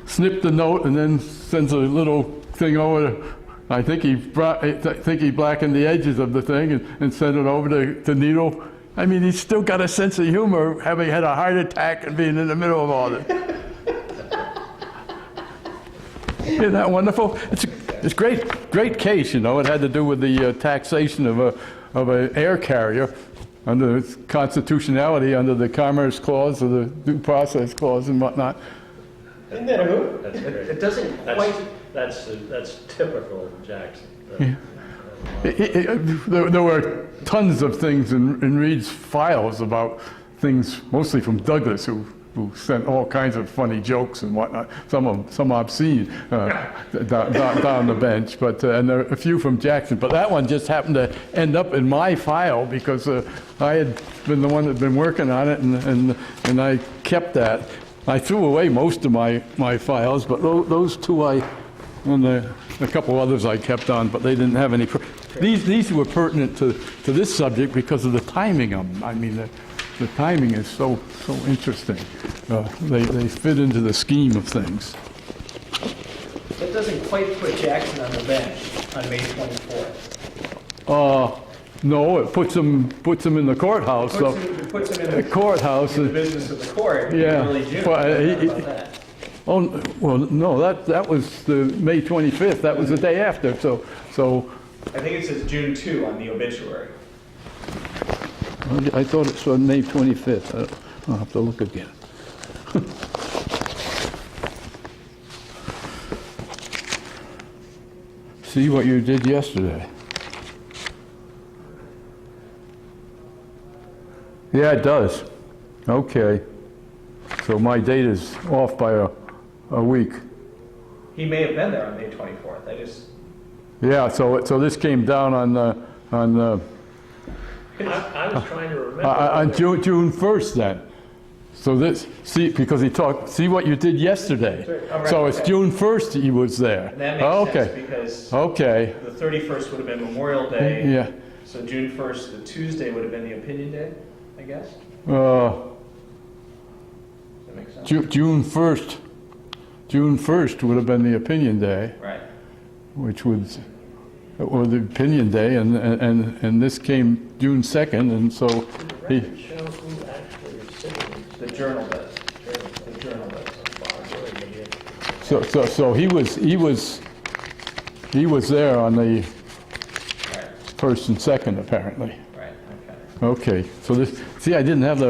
snipped the note and then sends a little thing over. I think he blackened the edges of the thing and sent it over to Needle. I mean, he's still got a sense of humor, having had a heart attack and being in the middle of all this. Isn't that wonderful? It's great case, you know. It had to do with the taxation of an air carrier under its constitutionality, under the Commerce Clause or the Due Process Clause and whatnot. Isn't that a hoot? That's great. It doesn't quite. That's typical of Jackson. There were tons of things in Reed's files about things, mostly from Douglas, who sent all kinds of funny jokes and whatnot, some obscene down the bench, and there are a few from Jackson. But that one just happened to end up in my file because I had been the one that had been working on it, and I kept that. I threw away most of my files, but those two and a couple others I kept on, but they didn't have any. These were pertinent to this subject because of the timing of them. I mean, the timing is so interesting. They fit into the scheme of things. That doesn't quite put Jackson on the bench on May 24th. No, it puts him in the courthouse. It puts him in the courthouse. In the business of the court. Yeah. In early June. Well, About that. Oh well, no, that was the May 25th. That was the day after. So. I think it says June 2 on the obituary. I thought it said May 25th. I'll have to look again. See what you did yesterday. Yeah, it does. Okay. So my date is off by a week. He may have been there on May 24th. Yeah, so this came down on I was trying to remember. on June 1st then. So this, see, because see what you did yesterday. Oh, right, So it's okay. June 1st he was there. And that makes Okay. sense because Okay, the 31st would have been Memorial Day. yeah. So June 1st, the Tuesday, would have been the opinion day, I guess? Uh, Does that make sense? June 1st would have been the opinion day, Right. which was, or the opinion day, and this came June 2nd, and so Did the he, record show who actually is sitting? The journal does. The journal does. so he was there on the Right. 1st and 2nd, apparently. Right. Okay. Okay, so this, see, I didn't have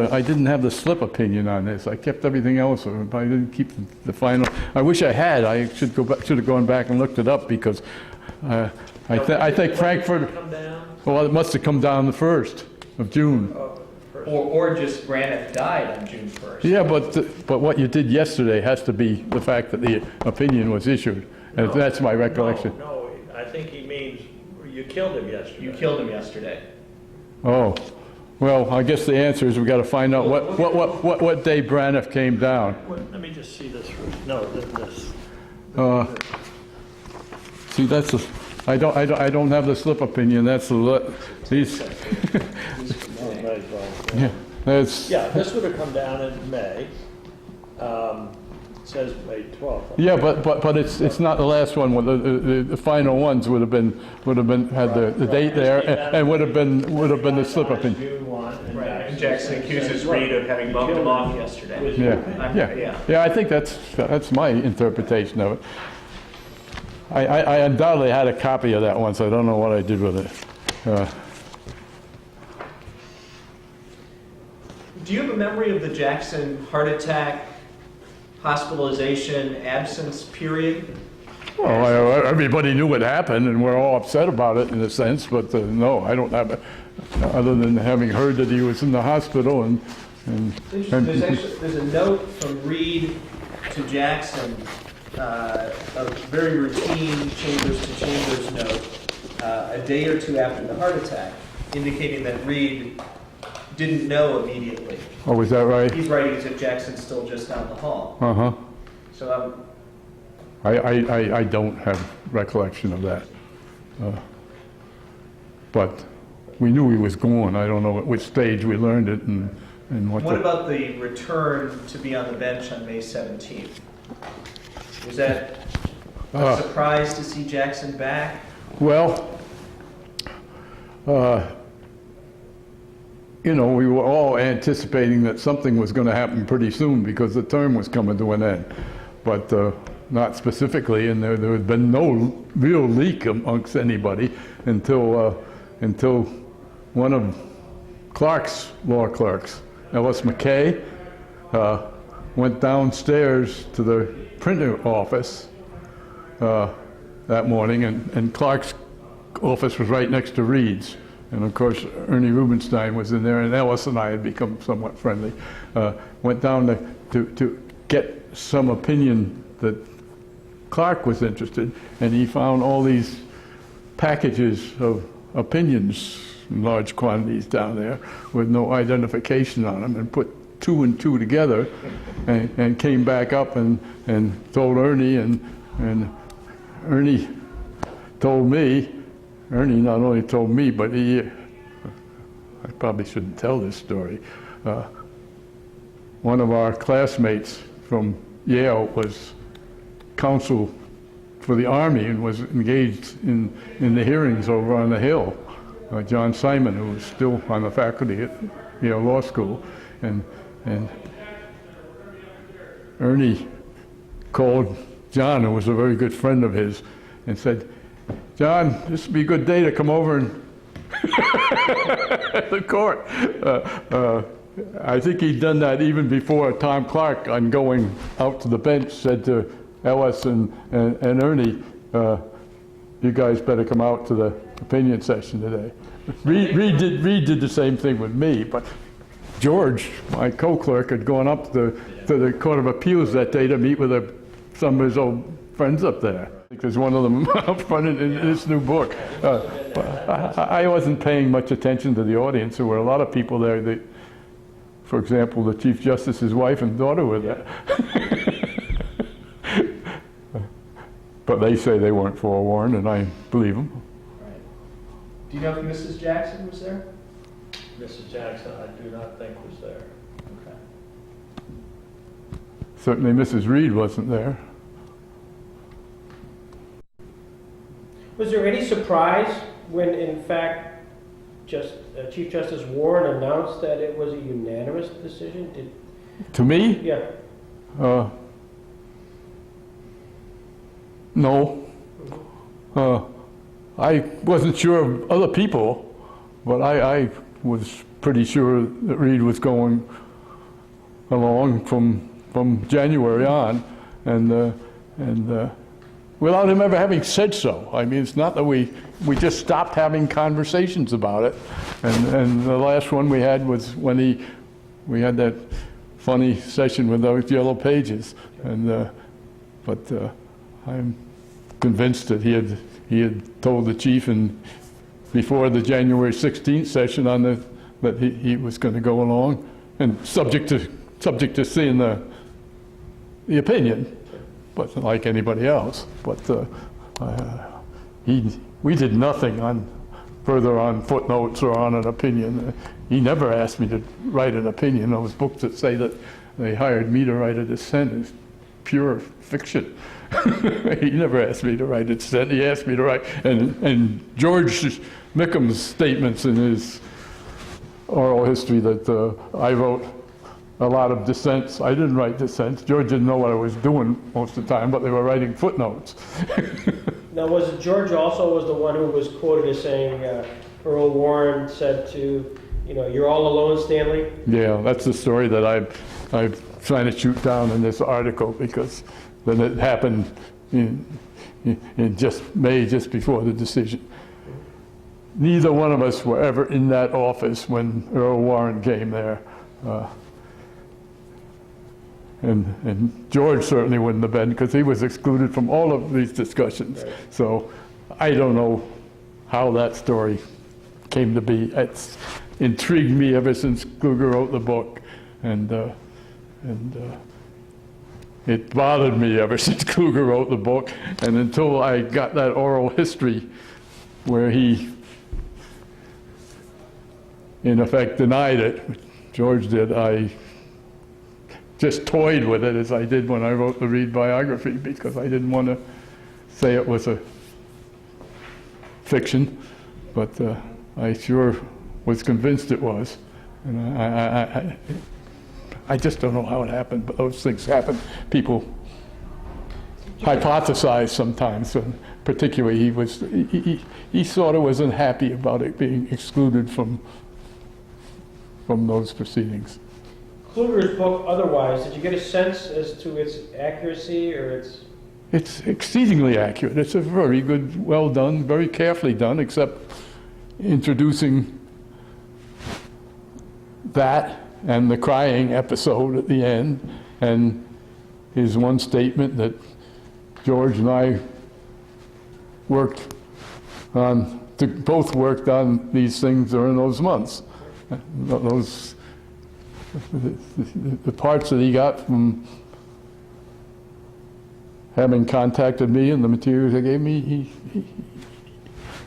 the slip opinion on this. I kept everything else, but I didn't keep the final. I wish I had. I should have gone back and looked it up because I think Frankfurt. Come down? Well, it must have come down the 1st of June. Or just Braniff died on June 1st. Yeah, but what you did yesterday has to be the fact that the opinion was issued, and No, that's my recollection. No, I think he means you killed him yesterday. You killed him yesterday. Oh, well, I guess the answer is we got to find out what day Braniff came down. Let me just see this first. No, this. See, that's I don't have the slip opinion. That's these. Yeah, that's. Yeah, this would have come down in May. It says May 12th. Yeah, but it's not the last one. The final ones would have been had the date there and would have been the slip opinion. June 1. Right. And Jackson accuses Reed of having bumped him off yesterday. Yeah. I think that's my interpretation of it. I undoubtedly had a copy of that once. I don't know what I did with it. Do you have a memory of the Jackson heart attack, hospitalization, absence period? Well, everybody knew what happened, and we're all upset about it in a sense. But no, I don't have it, other than having heard that he was in the hospital and There's a note from Reed to Jackson, a very routine chambers to chambers note, a day or two after the heart attack, indicating that Reed didn't know immediately. Oh, was that right? He's writing as if Jackson's still just down the hall. Uh-huh. So I don't have recollection of that. But we knew he was gone. I don't know at which stage we learned it and what. what about the return to be on the bench on May 17th? Was that a surprise to see Jackson back? Well, we were all anticipating that something was going to happen pretty soon because the term was coming to an end. But not specifically, and there had been no real leak amongst anybody until one of Clark's law clerks, Ellis McKay, went downstairs to the printer office that morning, and Clark's office was right next to Reed's. And of course, Ernie Rubenstein was in there, and Ellis and I had become somewhat friendly. Went down to get some opinion that Clark was interested, and he found all these packages of opinions in large quantities down there with no identification on them, and put 2 and 2 together, and came back up and told Ernie, and Ernie told me. Ernie not only told me, but I probably shouldn't tell this story. One of our classmates from Yale was counsel for the Army and was engaged in the hearings over on the Hill. John Simon, who was still on the faculty at Yale Law School, and Ernie called John, who was a very good friend of his, and said, "John, this would be a good day to come over and the court. I think he'd done that even before Tom Clark, on going out to the bench, said to Ellis and Ernie, you guys better come out to the opinion session today. Reed did the same thing with me, but George, my co-clerk, had gone up to the Court of Appeals that day to meet with some of his old friends up there. I think there's one of them up front in this new book. I wasn't paying much attention to the audience. There were a lot of people there. For example, the Chief Justice's wife and daughter were there. But they say they weren't forewarned, and I believe them. Right. Do you know if Mrs. Jackson was there? Mrs. Jackson, I do not think was there. Okay. Certainly Mrs. Reed wasn't there. Was there any surprise when, in fact, Chief Justice Warren announced that it was a unanimous decision? To me? Yeah. No. I wasn't sure of other people, but I was pretty sure that Reed was going along from January on, and without him ever having said so. I mean, it's not that we just stopped having conversations about it, and the last one we had was when we had that funny session with those yellow pages, but I'm convinced that he had told the chief before the January 16th session that he was going to go along, and subject to seeing the opinion, but like anybody else. But we did nothing further on footnotes or on an opinion. He never asked me to write an opinion. Those books that say that they hired me to write a dissent is pure fiction. He never asked me to write a dissent. He asked me to write, and George Mickham's statements in his oral history that I wrote a lot of dissents. I didn't write dissents. George didn't know what I was doing most of the time, but they were writing footnotes. Now, was it George also was the one who was quoted as saying, Earl Warren said to, you're all alone, Stanley? Yeah, that's the story that I'm trying to shoot down in this article, because then it happened in May, just before the decision. Neither one of us were ever in that office when Earl Warren came there. And George certainly wouldn't have been, because he was excluded from all of these discussions. Right. So I don't know how that story came to be. It's intrigued me ever since Kluger wrote the book, and it bothered me ever since Kluger wrote the book, and until I got that oral history where he, in effect, denied it. George did. I just toyed with it as I did when I wrote the Reed biography, because I didn't want to say it was a fiction, but I sure was convinced it was. And I just don't know how it happened, but those things happen. People hypothesize sometimes, and particularly he sort of was unhappy about it being excluded from those proceedings. Kluger's book, otherwise, did you get a sense as to its accuracy or its... It's exceedingly accurate. It's a very good, well done, very carefully done, except introducing that and the crying episode at the end, and his one statement that George and I both worked on these things during those months. The parts that he got from having contacted me and the materials they gave me,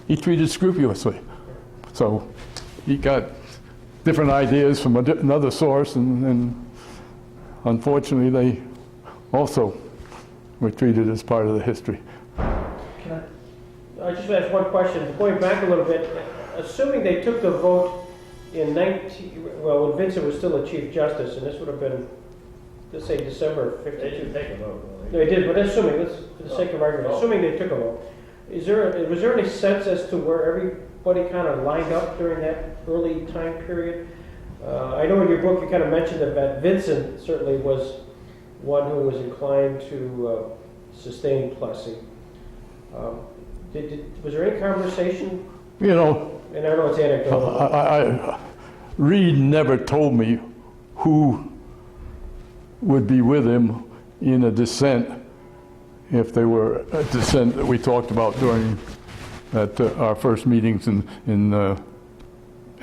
he treated scrupulously. So he got different ideas from another source, and unfortunately they also were treated as part of the history. I just ask one question. Going back a little bit, assuming they took the vote in when Vincent was still a Chief Justice, and this would have been, let's say, December 15th. They didn't take a vote. No, they did, but assuming, for the sake of argument, assuming they took a vote, was there any sense as to where everybody kind of lined up during that early time period? I know in your book you kind of mentioned that Vincent certainly was one who was inclined to sustain Plessy. Was there any conversation? You know, And I know it's anecdotal. Reed never told me who would be with him in a dissent, if they were a dissent that we talked about during our first meetings in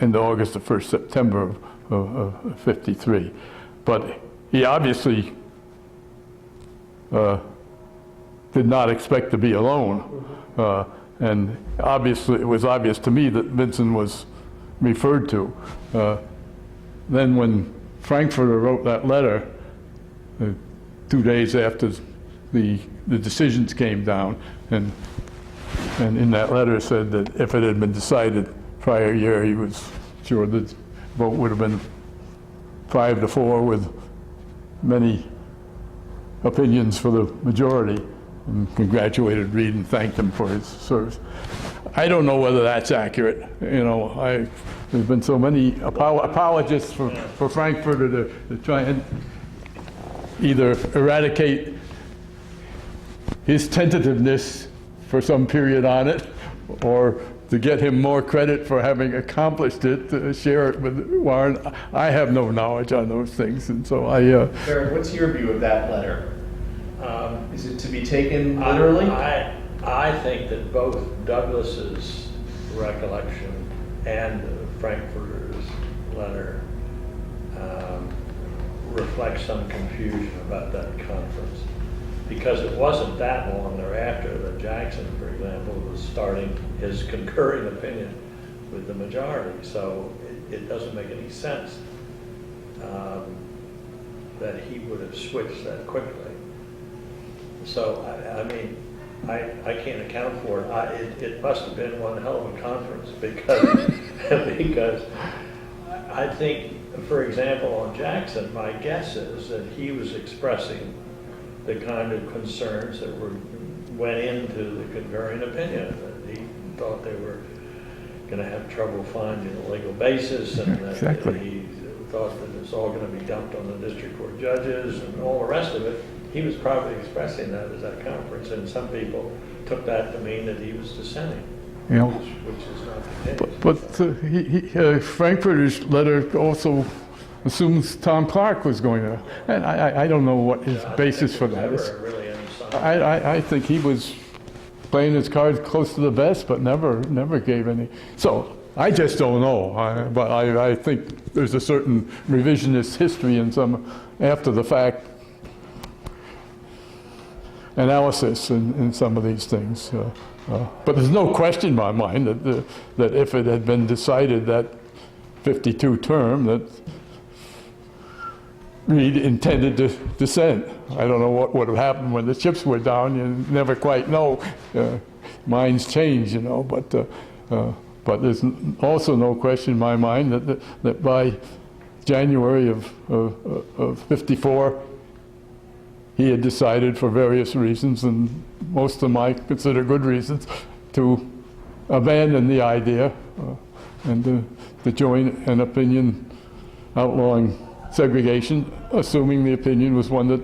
August or 1st September of 53. But he obviously did not expect to be alone. And obviously, it was obvious to me that Vincent was referred to. Then when Frankfurter wrote that letter, 2 days after the decisions came down, and in that letter said that if it had been decided prior year, he was sure the vote would have been 5-4 with many opinions for the majority, and congratulated Reed and thanked him for his service. I don't know whether that's accurate. You know, there's been so many apologists for Frankfurter to try and either eradicate his tentativeness for some period on it, or to get him more credit for having accomplished it, to share it with Warren. I have no knowledge on those things, and so Barrett, what's your view of that letter? Is it to be taken literally? I think that both Douglas's recollection and Frankfurter's letter reflect some confusion about that conference, because it wasn't that long thereafter that Jackson, for example, was starting his concurring opinion with the majority. So it doesn't make any sense that he would have switched that quickly. So, I mean, I can't account for it. It must have been one hell of a conference, because I think, for example, on Jackson, my guess is that he was expressing the kind of concerns that went into the concurring opinion. That he thought they were going to have trouble finding a legal basis, and that he thought that it's all going to be dumped on the district court judges and all the rest of it. He was probably expressing that at that conference, and some people took that to mean that he was dissenting, you know, which is not the case. But Frankfurter's letter also assumes Tom Clark was going to, and I don't know what his basis for that is. Really any sign. I think he was playing his cards close to the vest, but never gave any. So I just don't know. But I think there's a certain revisionist history in some after the fact analysis in some of these things. But there's no question in my mind that if it had been decided that 52 term that Reed intended to dissent. I don't know what would have happened when the chips were down. You never quite know. Minds change, you know. But there's also no question in my mind that by January of 54, he had decided, for various reasons, and most of them I consider good reasons, to abandon the idea and to join an opinion outlawing segregation, assuming the opinion was one that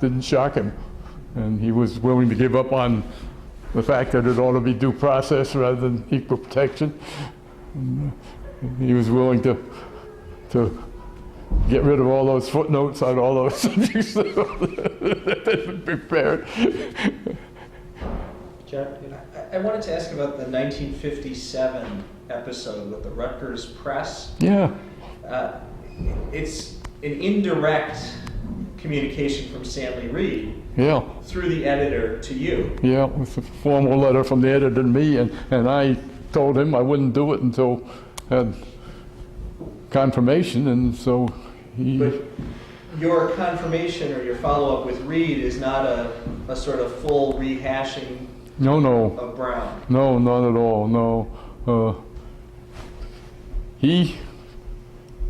didn't shock him. And he was willing to give up on the fact that it ought to be due process rather than equal protection. And he was willing to get rid of all those footnotes on all those subjects that had been prepared. Jack? I wanted to ask about the 1957 episode with the Rutgers Press. Yeah. It's an indirect communication from Stanley Reed through the editor to you. Yeah, with a formal letter from the editor to me, and I told him I wouldn't do it until I had confirmation, and so he... But your confirmation or your follow-up with Reed is not a sort of full rehashing of Brown? No, not at all, no.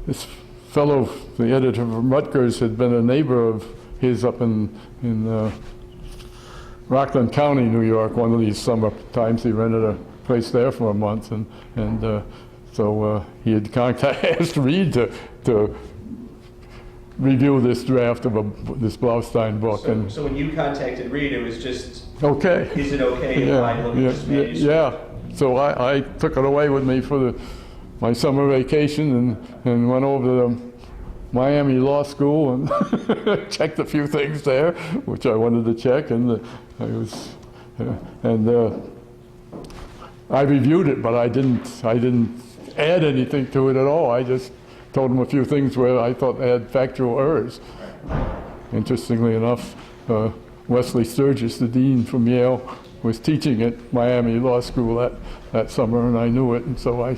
This fellow, the editor from Rutgers, had been a neighbor of his up in Rockland County, New York. One of these summer times he rented a place there for a month, and So he had asked Reed to review this draft of this Blaustein book. And So when you contacted Reed, it was just, okay. is it okay if I look at this manuscript? Yeah. So I took it away with me for my summer vacation and went over to the Miami Law School and checked a few things there, which I wanted to check, and I reviewed it, but I didn't add anything to it at all. I just told him a few things where I thought they had factual errors. Interestingly enough, Wesley Sturgis, the dean from Yale, was teaching at Miami Law School that summer, and I knew it, and so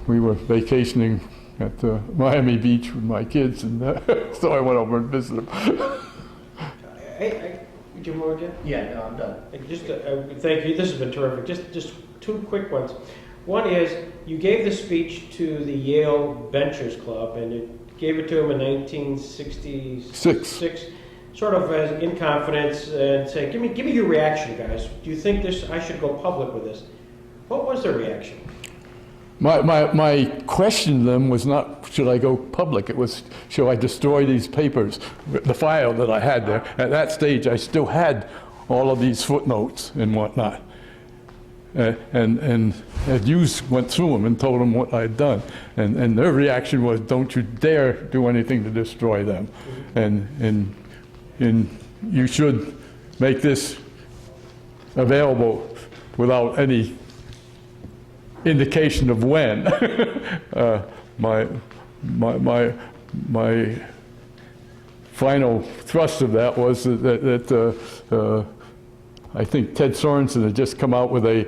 we were vacationing at Miami Beach with my kids, and so I went over and visited them. Hey, would you more, Jeff? Yeah, no, I'm done. Just thank you. This has been terrific. Just two quick ones. One is you gave the speech to the Yale Benchers Club, and you gave it to them in 1966, sort of as in confidence, and say, "Give me your reaction, guys. Do you think I should go public with this?" What was their reaction? My question to them was not, should I go public? It was, should I destroy these papers, the file that I had there. At that stage, I still had all of these footnotes and whatnot. And Hughes went through them and told them what I'd done. And their reaction was, don't you dare do anything to destroy them. And you should make this available without any indication of when. My final thrust of that was that I think Ted Sorensen had just come out with a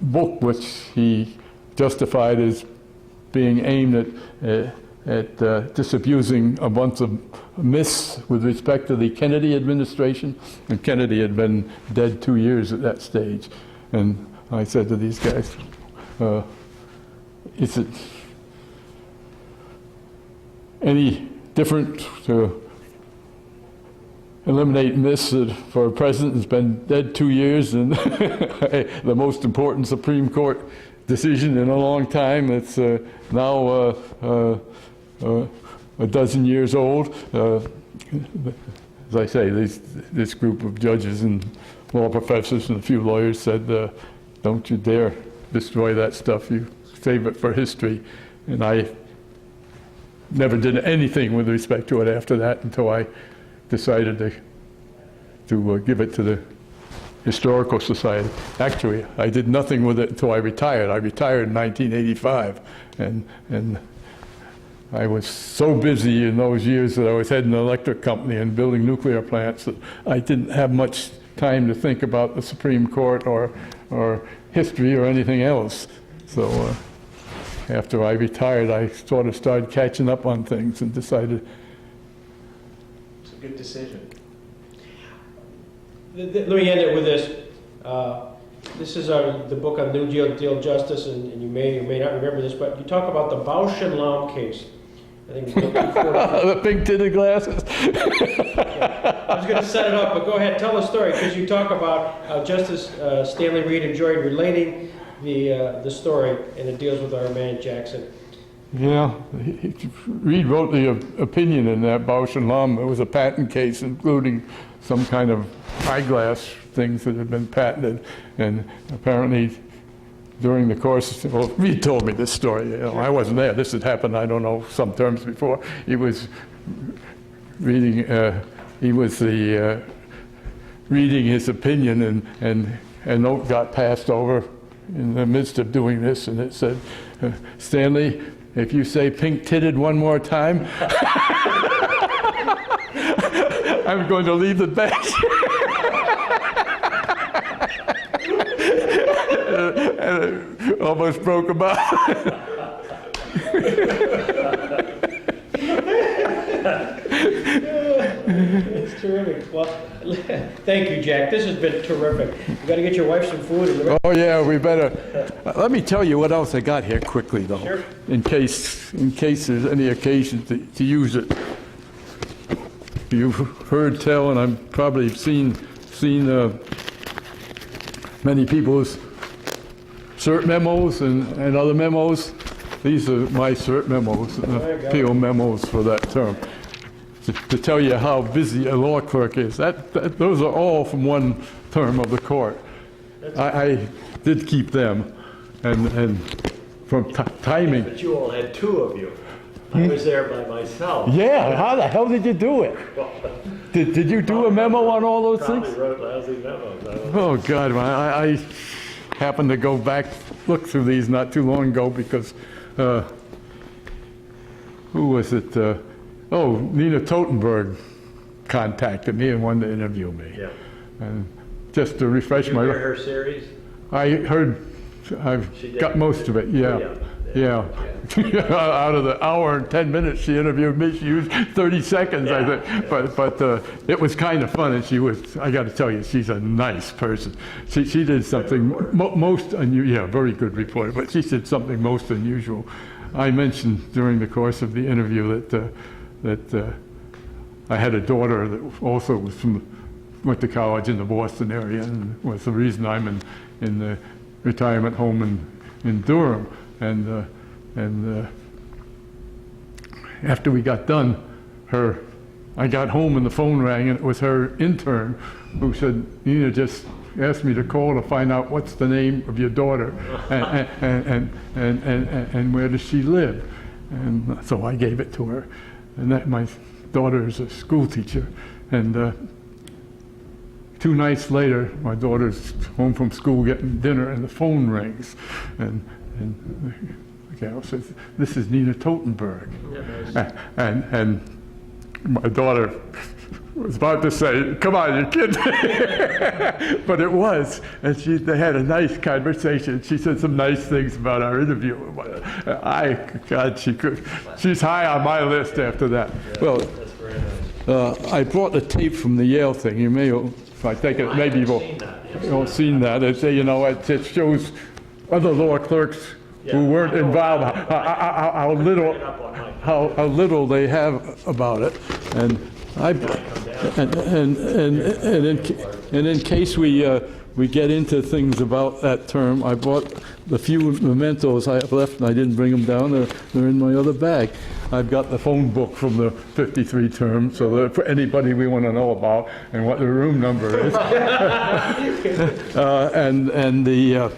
book which he justified as being aimed at disabusing a bunch of myths with respect to the Kennedy administration, and Kennedy had been dead 2 years at that stage. And I said to these guys, is it any different to eliminate myths that for a president who's been dead 2 years and the most important Supreme Court decision in a long time that's now a dozen years old? As I say, this group of judges and law professors and a few lawyers said, don't you dare destroy that stuff. You save it for history. And I never did anything with respect to it after that until I decided to give it to the Historical Society. Actually, I did nothing with it until I retired. I retired in 1985. And I was so busy in those years that I was heading an electric company and building nuclear plants that I didn't have much time to think about the Supreme Court or history or anything else. So after I retired, I sort of started catching up on things and decided. It's a good decision. Let me end it with this. This is the book on New Deal justice, and you may or may not remember this, but you talk about the Bausch and Lomb case. I think the pink tinted glasses. Yeah. I was going to set it up, but go ahead, tell the story, because you talk about how Justice Stanley Reed enjoyed relating the story, and it deals with our man Jackson. Yeah, Reed wrote the opinion in that Bausch and Lomb. It was a patent case, including some kind of eyeglass things that had been patented, and apparently during the course, well, Reed told me this story. You know, I wasn't there. This had happened, I don't know, some terms before. He was reading. Reading his opinion, and a note got passed over in the midst of doing this, and it said, "Stanley, if you say pink-titted one more time, I'm going to leave the bench." And it almost broke him up. It's terrific. Well, thank you, Jack. This has been terrific. You got to get your wife some food. Oh yeah, we better. Let me tell you what else I got here quickly, though, Sure. in case there's any occasion to use it. You've heard tell, and I've probably seen many people's cert memos and other memos. These are my cert memos, PO memos for that term. To tell you how busy a law clerk is. Those are all from one term of the court. I did keep them, and from timing. But you all had two of you. I was there by myself. Yeah, how the hell did you do it? Did you do a memo on all those things? Probably wrote lousy memos. Oh, God, I happened to go back, look through these not too long ago because, who was it? Nina Totenberg contacted me and wanted to interview me. Yeah. And just to refresh Did you hear her series? I've got most of it, yeah. Yeah. Out of the hour and 10 minutes she interviewed me, she used 30 seconds, I think. But it was kind of fun, and I got to tell you, she's a nice person. She did something most unusual, yeah, very good reporter, but she did something most unusual. I mentioned during the course of the interview that I had a daughter that also went to college in the Boston area, and was the reason I'm in the retirement home in Durham. And after we got done, I got home and the phone rang, and it was her intern who said, Nina just asked me to call to find out what's the name of your daughter and where does she live. And so I gave it to her. And my daughter is a school teacher. And 2 nights later, my daughter's home from school getting dinner, and the phone rings. And the gal says, "This is Nina Totenberg." And my daughter was about to say, "Come on, you're kidding." But it was. And they had a nice conversation. She said some nice things about our interview. God, she's high on my list after that. Yeah, well, that's very nice. I brought the tape from the Yale thing. You may, if I take it, maybe you've all seen that. It shows other law clerks who weren't involved, how little they have about it. And in case we get into things about that term, I bought the few mementos I have left, and I didn't bring them down. They're in my other bag. I've got the phone book from the 53 term, so that for anybody we want to know about and what the room number is. And the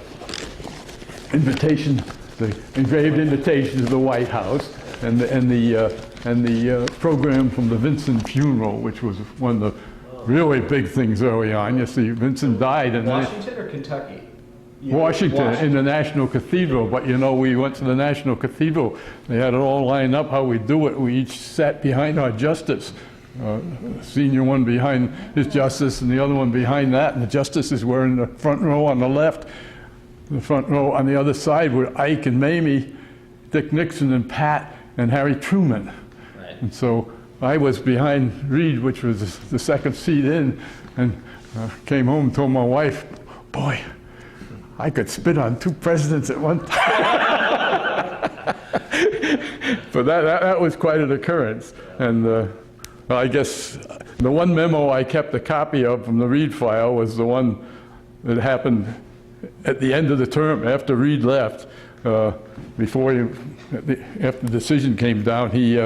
invitation, the engraved invitation to the White House, and the program from the Vincent funeral, which was one of the really big things early on. You see, Vincent died in Washington or Kentucky? Washington, in the National Cathedral. But we went to the National Cathedral. They had it all lined up how we do it. We each sat behind our justice. Senior one behind his justice, and the other one behind that. And the justices were in the front row on the left. The front row on the other side were Ike and Mamie, Dick Nixon and Pat, and Harry Truman. Right. And so I was behind Reed, which was the second seat in, and came home and told my wife, "Boy, I could spit on 2 presidents at one time." But that was quite an occurrence. And I guess the one memo I kept a copy of from the Reed file was the one that happened at the end of the term, after Reed left. After the decision came down, he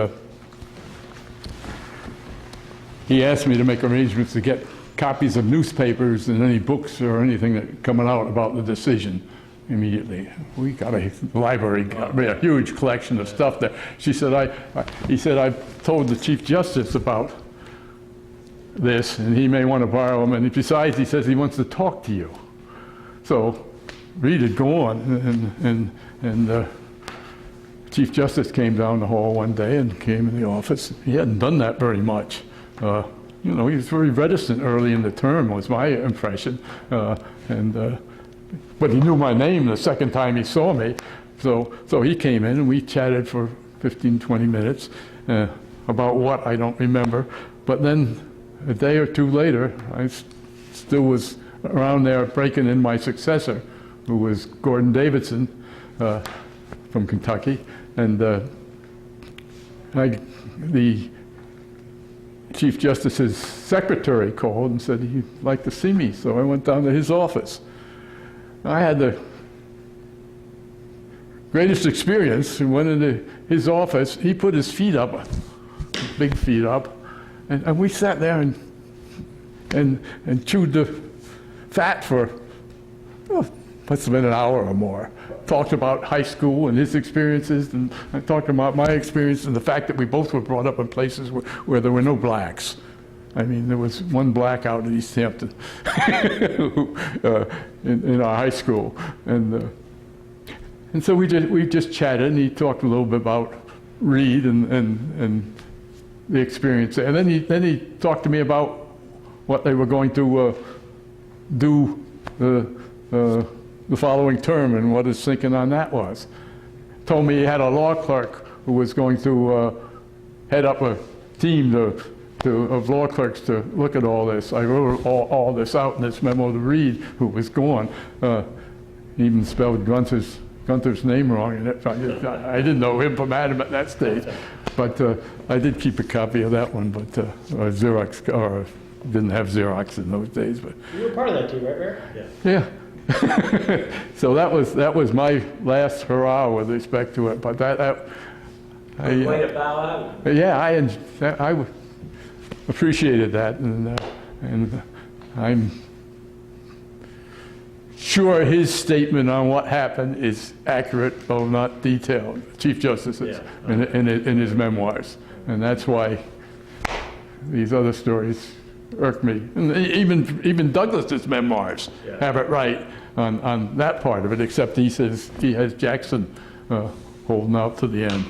asked me to make arrangements to get copies of newspapers and any books or anything that coming out about the decision immediately. We got a library, a huge collection of stuff there. He said, "I've told the Chief Justice about this, and he may want to borrow them. And besides, he says he wants to talk to you." So Reed had gone, and Chief Justice came down the hall one day and came in the office. He hadn't done that very much. He was very reticent early in the term, was my impression. But he knew my name the second time he saw me. So he came in and we chatted for 15, 20 minutes about what, I don't remember. But then a day or 2 later, I still was around there breaking in my successor, who was Gordon Davidson from Kentucky. And the Chief Justice's secretary called and said he'd like to see me, so I went down to his office. I had to greatest experience, went into his office, he put his feet up, big feet up, and we sat there and chewed the fat for, must have been an hour or more. Talked about high school and his experiences, and I talked about my experience and the fact that we both were brought up in places where there were no blacks. I mean, there was one black out in East Hampton in our high school, and so we just chatted, and he talked a little bit about Reed and the experience, and then he talked to me about what they were going to do the following term and what his thinking on that was. Told me he had a law clerk who was going to head up a team of law clerks to look at all this. I wrote all this out in this memo to Reed, who was gone. He even spelled Gunther's name wrong in it. I didn't know him from Adam at that stage. But I did keep a copy of that one, but Xerox, or didn't have Xerox in those days. But You were part of that team, right, Rick? Yeah. yeah. So that was my last hurrah with respect to it. But Way to bow out. yeah, I appreciated that, and I'm sure his statement on what happened is accurate, though not detailed. Chief Justice's in his memoirs, and that's why these other stories irk me. And even Douglas's memoirs have it right on that part of it, except he says he has Jackson holding out to the end.